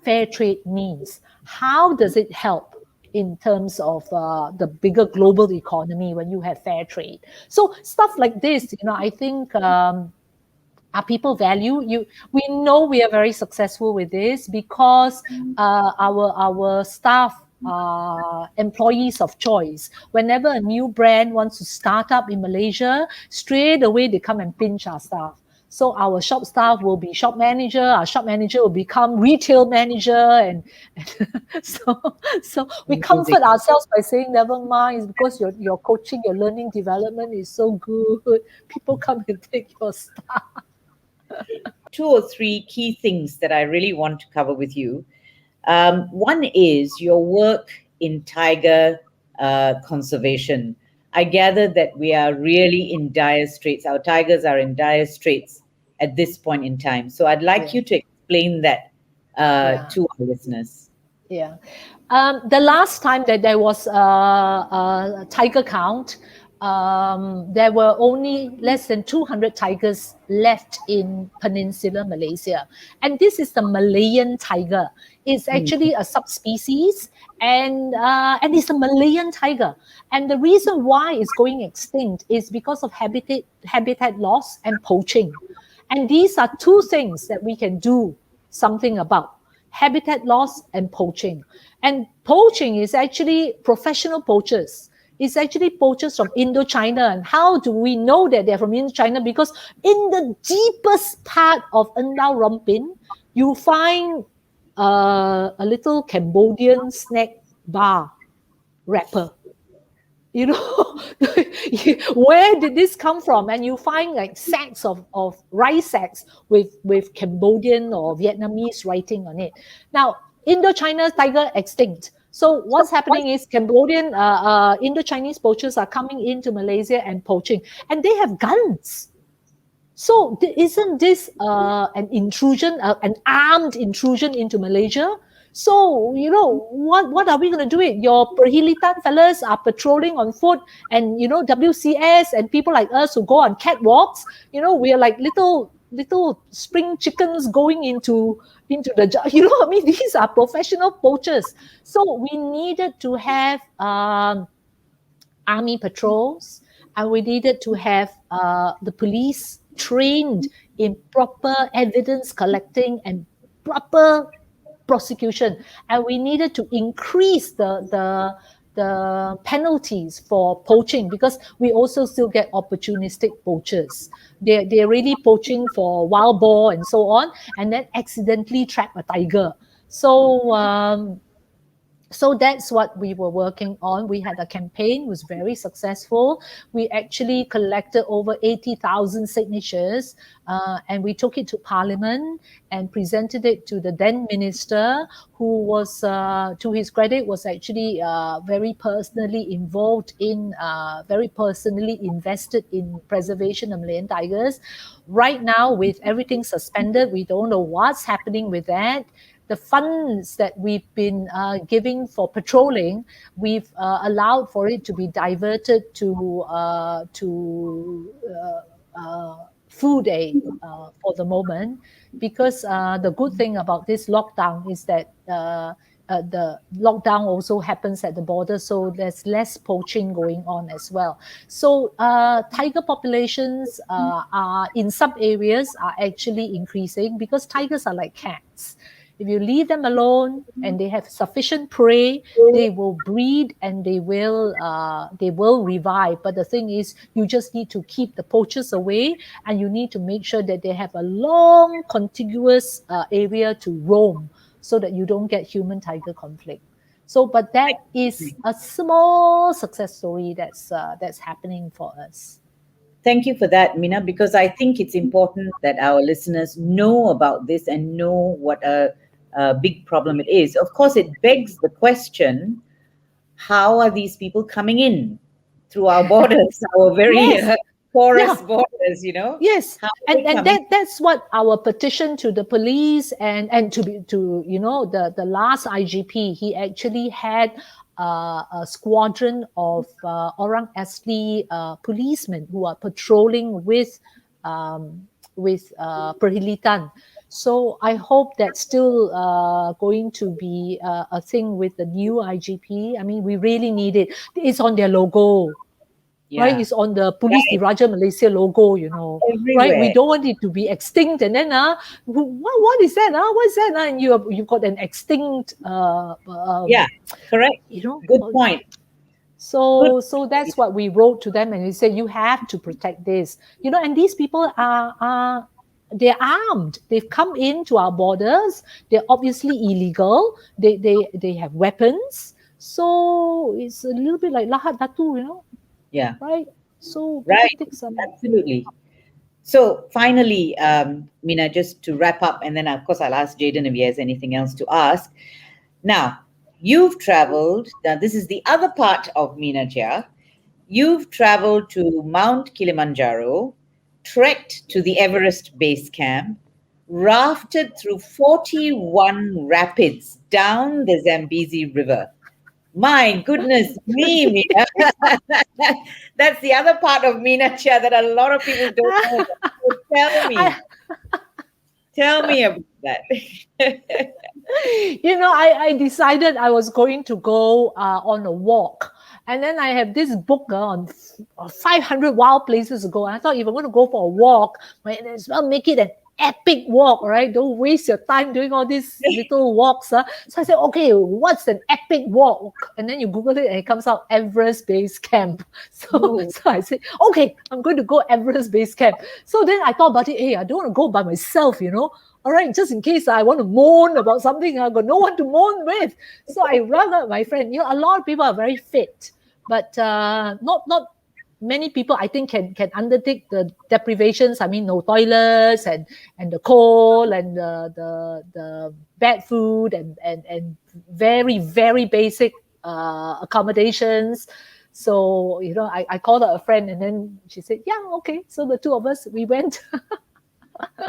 fair trade means. How does it help in terms of the bigger global economy when you have fair trade? So stuff like this, I think our people value you. We know we are very successful with this because our staff are employees of choice. Whenever a new brand wants to start up in Malaysia, straight away they come and pinch our staff. So our shop staff will be shop manager, our shop manager will become retail manager, and so we comfort ourselves by saying, never mind, it's because your coaching, your learning development is so good. People come and take your stuff. 2 or 3 key things that I really want to cover with you. One is your work in tiger conservation. I gather that we are really in dire straits. Our tigers are in dire straits at this point in time. So I'd like you to explain that to our listeners. Yeah. The last time that there was a tiger count, there were only less than 200 tigers left in Peninsular Malaysia. And this is the Malayan tiger. It's actually a subspecies, and it's a Malayan tiger. And the reason why it's going extinct is because of habitat loss and poaching. And these are 2 things that we can do something about: habitat loss and poaching. And poaching is actually professional poachers. It's actually poachers from Indochina. And how do we know that they're from Indochina? Because in the deepest part of Endau Rompin, you find a little Cambodian snack bar wrapper. Where did this come from? And you find like sacks of rice sacks with Cambodian or Vietnamese writing on it. Now, Indochina tiger extinct. So what's happening is Cambodian, Indo-Chinese poachers are coming into Malaysia and poaching. And they have guns. So isn't this an intrusion, an armed intrusion into Malaysia? So, what are we going to do it? Your perhilitan fellas are patrolling on foot, and, WCS and people like us who go on catwalks, we are like little spring chickens going into the, I mean, these are professional poachers. So we needed to have army patrols, and we needed to have the police trained in proper evidence collecting and proper prosecution, and we needed to increase the penalties for poaching, because we also still get opportunistic poachers. They're really poaching for wild boar and so on, and then accidentally trap a tiger. So that's what we were working on. We had a campaign, it was very successful. We actually collected over 80,000 signatures, and we took it to Parliament and presented it to the then minister, who was, to his credit, was actually very personally involved in, very personally invested in preservation of Malayan tigers. Right now, with everything suspended, we don't know what's happening with that. The funds that we've been giving for patrolling, we've allowed for it to be diverted to food aid for the moment, because the good thing about this lockdown is that the lockdown also happens at the border, so there's less poaching going on as well. So tiger populations are in some areas are actually increasing, because tigers are like cats. If you leave them alone and they have sufficient prey, they will breed and they will revive. But the thing is, you just need to keep the poachers away, and you need to make sure that they have a long, contiguous area to roam, so that you don't get human-tiger conflict. So, but that is a small success story that's happening for us. Thank you for that, Mina, because I think it's important that our listeners know about this and know what a big problem it is. Of course, it begs the question, how are these people coming in through our borders, our very Yes. porous Yeah. borders, Yes, How are and they and coming? that's what our petition to the police and to the last IGP, he actually had a squadron of Orang Asli policemen who are patrolling with Perhilitan. So I hope that's still going to be a thing with the new IGP. I mean, we really need it. It's on their logo. Right, Yeah, it's on the Police right, Diraja Malaysia logo, right? We everywhere. don't want it to be extinct, and then what is that? What's that? And you've got an extinct, Yeah, correct. you know. Good point. Good. So that's what we wrote to them, and we said you have to protect this, and these people are they're armed. They've come into our borders. They're obviously illegal. They have weapons. So it's a little bit like Lahat Datu, Yeah, right? So people right. take some. Absolutely. So finally, Mina, just to wrap up, and then of course I'll ask Jaden if he has anything else to ask. Now, you've traveled. Now, this is the other part of Mina Cheah. You've traveled to Mount Kilimanjaro, trekked to the Everest base camp, rafted through 41 rapids down the Zambezi River. My goodness me, Mina. That's the other part of Mina Cheah that a lot of people don't know about. So tell me about that. I decided I was going to go on a walk. And then I have this book on 500 wild places to go. And I thought, if I'm going to go for a walk, might as well make it an epic walk, right? Don't waste your time doing all these little walks. So I said, okay, what's an epic walk? And then you Google it and it comes out Everest Base Camp. So I said, okay, I'm going to go Everest Base Camp. So then I thought about it, hey, I don't want to go by myself, All right, just in case I want to moan about something, I've got no one to moan with. So I rang up my friend. A lot of people are very fit, but not many people, I think, can undertake the deprivations. I mean, no toilets and the cold and the bad food and very, very basic accommodations. So, I called her a friend, and then she said, yeah, okay. So the two of us, we went.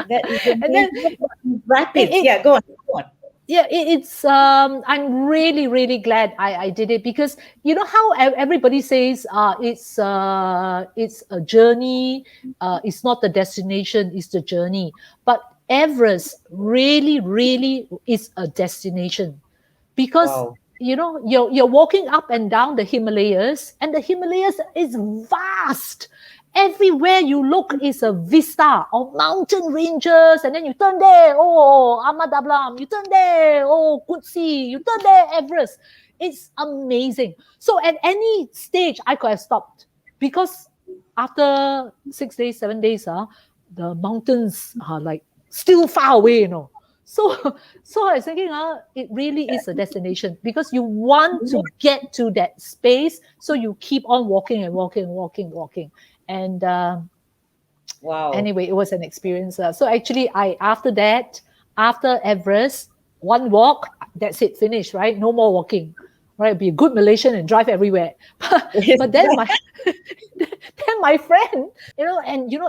That is And then amazing. Rapids. it- Yeah, go on. Go on. yeah, it's I'm really, really glad I did it, because you know how everybody says it's a journey, it's not the destination, it's the journey. But Everest really, really is a destination, because Wow. you're walking up and down the Himalayas, and the Himalayas is vast. Everywhere you look is a vista of mountain ranges, and then you turn there, oh, Ahmad Ablam, you turn there, oh, Kutsi, you turn there, Everest. It's amazing. So at any stage, I could have stopped, because after 6 days, 7 days, the mountains are like still far away, So, I was thinking, it really is a destination, because you want to get to that space, so you keep on walking and walking and walking, walking. And Wow. anyway, it was an experience. So actually, after Everest, one walk, that's it, finished, right? No more walking, right? Be a good Malaysian and drive everywhere. But then my friend,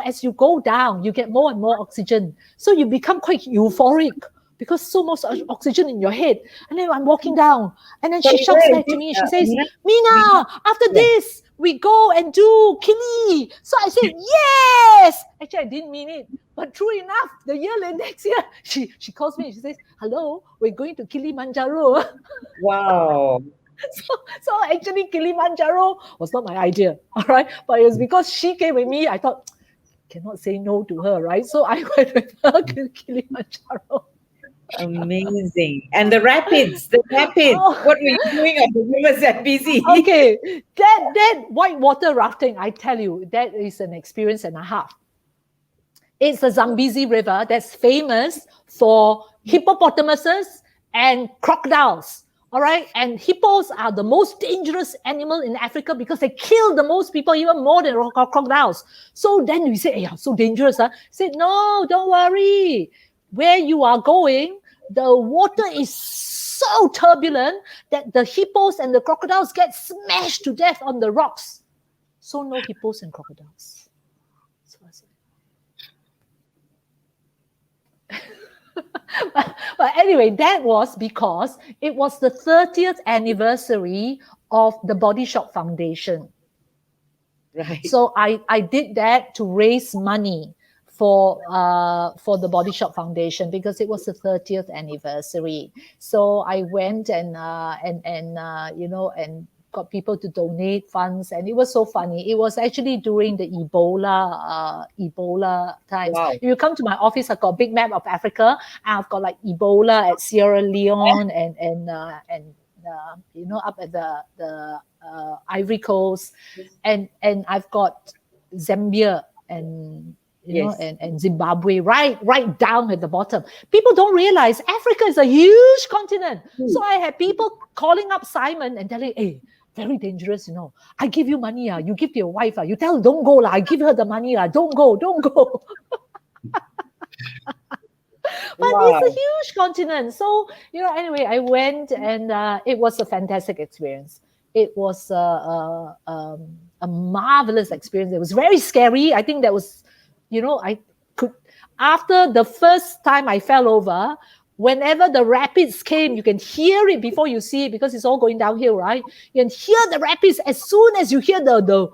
as you go down, you get more and more oxygen. So you become quite euphoric, because so much oxygen in your head. And then I'm walking down, and then she Sorry, shouts where back is to it, me. She says, Mina? Mina, after Yeah. this, we go and do Kili. So I said, yes. Actually, I didn't mean it. But true enough, the next year, she calls me and she says, hello, we're going to Kilimanjaro. Wow. So actually, Kilimanjaro was not my idea, all right? But it was because she came with me. I thought, cannot say no to her, right? So I went with her to Kilimanjaro. Amazing. And the rapids. Oh. What were you doing on the river Zambezi? Okay, that whitewater rafting, I tell you, that is an experience and a half. It's the Zambezi River that's famous for hippopotamuses and crocodiles. All right. And hippos are the most dangerous animal in Africa, because they kill the most people, even more than crocodiles. So then we say, yeah, so dangerous. Huh? Said, no, don't worry. Where you are going, the water is so turbulent that the hippos and the crocodiles get smashed to death on the rocks. So no hippos and crocodiles. So I said, but anyway, that was because it was the 30th anniversary of the Body Shop Foundation. Right. So I did that to raise money for the Body Shop Foundation, because it was the 30th anniversary. So I went and got people to donate funds, and it was so funny. It was actually during the Ebola times. Wow. If you come to my office, I've got a big map of Africa, and I've got like Ebola at Sierra Leone and up at the Ivory Coast, and I've got Zambia and and Zimbabwe right down at the bottom. People don't realize Africa is a huge continent. So I had people calling up Simon and telling, hey, very dangerous, I give you money, you give to your wife, you tell her, don't go, I give her the money, don't go. But it's a huge continent. So, anyway, I went, and it was a fantastic experience. It was a marvelous experience. It was very scary. I think that was, after the first time I fell over, whenever the rapids came, you can hear it before you see it, because it's all going downhill, right? You can hear the rapids. As soon as you hear the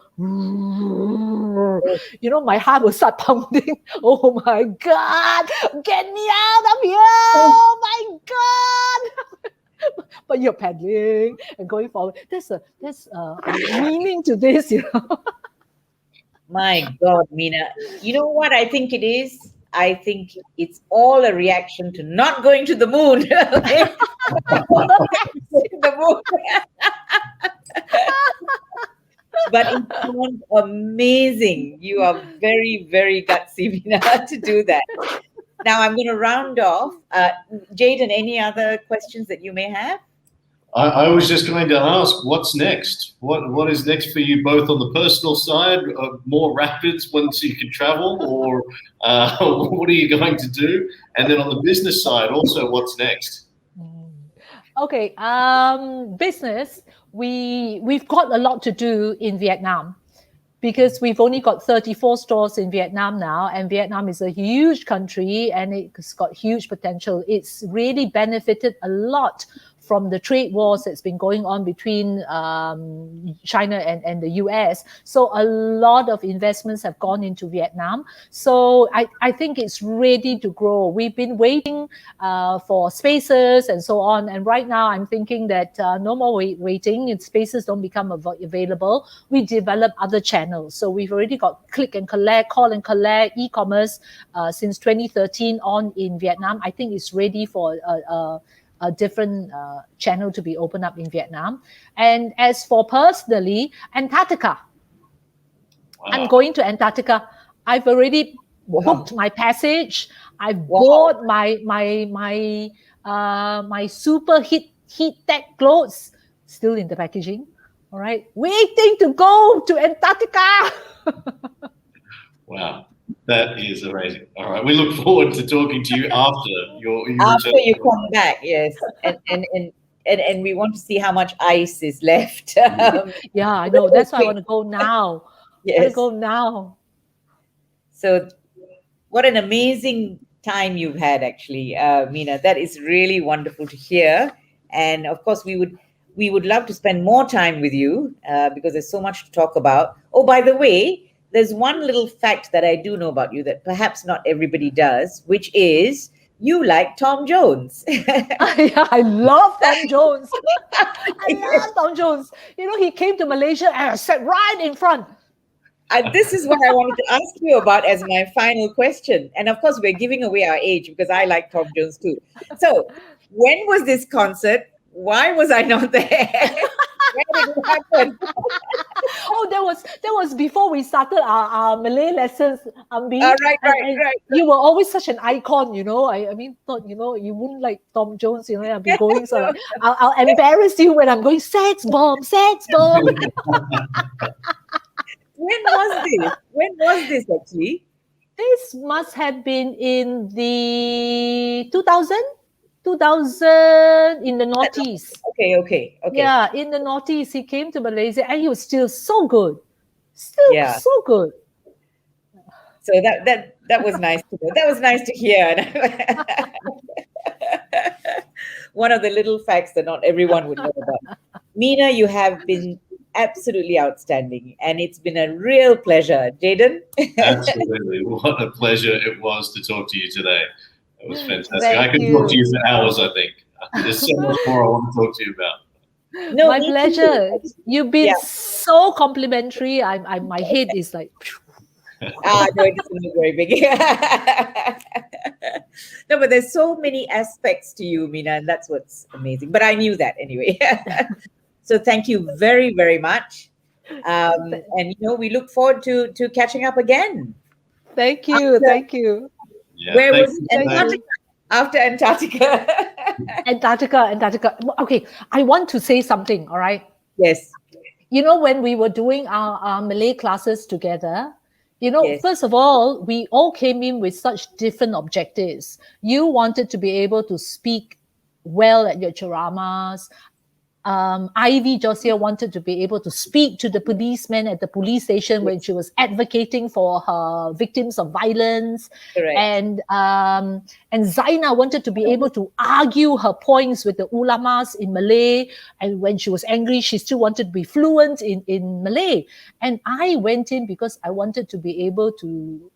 my heart will start pounding. Oh my God, get me out of here. Oh my God. But you're paddling and going forward. There's a meaning to this, My God, Mina. You know what I think it is? I think it's all a reaction to not going to the moon. The moon. But it sounds amazing. You are very, very gutsy, Mina, to do that. Now I'm going to round off. Jaden, any other questions that you may have? I was just going to ask, what's next? What is next for you, both on the personal side, more rapids once you can travel, or what are you going to do? And then on the business side, also, what's next? Okay, business. We've got a lot to do in Vietnam because we've only got 34 stores in Vietnam now, and Vietnam is a huge country and it's got huge potential. It's really benefited a lot from the trade wars that's been going on between China and the US. So a lot of investments have gone into Vietnam. So I think it's ready to grow. We've been waiting for spaces and so on. And right now I'm thinking that no more waiting. If spaces don't become available, we develop other channels. So we've already got click and collect, call and collect, e-commerce since 2013 on in Vietnam. I think it's ready for a different channel to be opened up in Vietnam. And as for personally, Antarctica. Wow. I'm going to Antarctica. I've already booked my passage. I've bought my super heat tech clothes, still in the packaging. All right, waiting to go to Antarctica. Wow. That is amazing. All right. We look forward to talking to you after your After return. you come back, yes. And we want to see how much ice is left. Yeah, I know. That's why I want to go now. Yes. I want to go now. So what an amazing time you've had, actually, Mina. That is really wonderful to hear. And of course, we would love to spend more time with you because there's so much to talk about. Oh, by the way, there's one little fact that I do know about you that perhaps not everybody does, which is you like Tom Jones. Yeah, I love Tom Jones. I love Tom Jones. You know, he came to Malaysia and I sat right in front. This is what I wanted to ask you about as my final question. And of course, we're giving away our age because I like Tom Jones too. So, when was this concert? Why was I not there? Where did it happen? Oh, that was before we started our Malay lessons, Ambi. Right. You were always such an icon, you know. I mean, thought, you know, you wouldn't like Tom Jones, you know. I'll be going, so like, I'll embarrass you when I'm going, sex bomb. When was this actually? This must have been in the 2000 in the noughties. Okay. Yeah, in the noughties, he came to Malaysia and he was still so good. So good. So that was nice to know. That was nice to hear. One of the little facts that not everyone would know about. Mina, you have been absolutely outstanding, and it's been a real pleasure. Jaden? Absolutely. What a pleasure it was to talk to you today. It was fantastic. Thank I could you. talk to you for hours, I think. There's so much more I want to talk to you about. No, my me pleasure. too. You've been Yeah. so complimentary. My head is like. No, it isn't very big. No, but there's so many aspects to you, Mina, and that's what's amazing. But I knew that anyway. So thank you very, very much. And we look forward to catching up again. Thank you. Thank you. Yeah, Where thank was you. Antarctica? After Antarctica. Antarctica. Okay, I want to say something, all right? Yes. You know, when we were doing our Malay classes together, you know, Yes. first of all, we all came in with such different objectives. You wanted to be able to speak well at your ceramahs. Ivy Josiah wanted to be able to speak to the policemen at the police station when she was advocating for her victims of violence. Correct. And Zaina wanted to be able to argue her points with the ulamas in Malay. And when she was angry, she still wanted to be fluent in Malay. And I went in because I wanted to be able to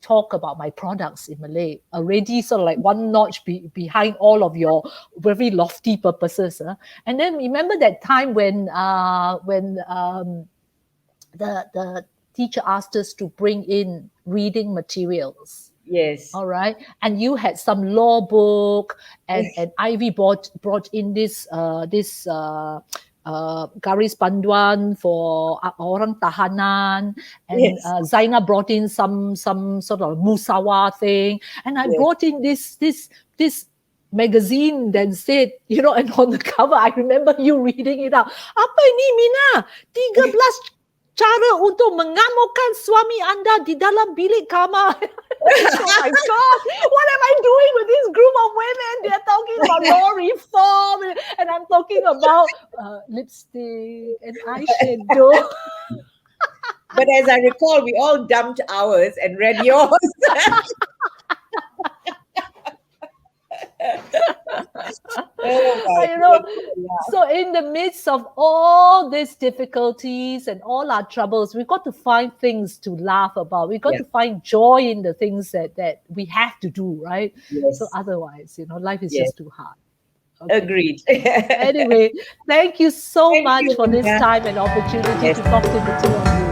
talk about my products in Malay, already sort of like one notch behind all of your very lofty purposes. And then remember that time when the teacher asked us to bring in reading materials. Yes. All right. And you had some law book, and Ivy brought in this garis panduan for orang tahanan, and Yes. Zaina brought in some sort of musawa thing, and I brought in this magazine that said, you know, and on the cover I remember you reading it out. Apa ini, Mina? 13 cara untuk mengamukkan suami anda di dalam bilik kamar. Oh my God, what am I doing with this group of women? They're talking about law reform, and I'm talking about lipstick and eyeshadow. But as I recall, we all dumped ours and read yours. Oh my goodness. So in the midst of all these difficulties and all our troubles, we've got to find things to laugh about. We've got to find joy in the things that we have to do, right? Yes. So otherwise, life is Yes. just too hard. Okay. Agreed. Anyway, thank you so Thank much you, for this Mina. time and opportunity Yes. to talk to the two of you.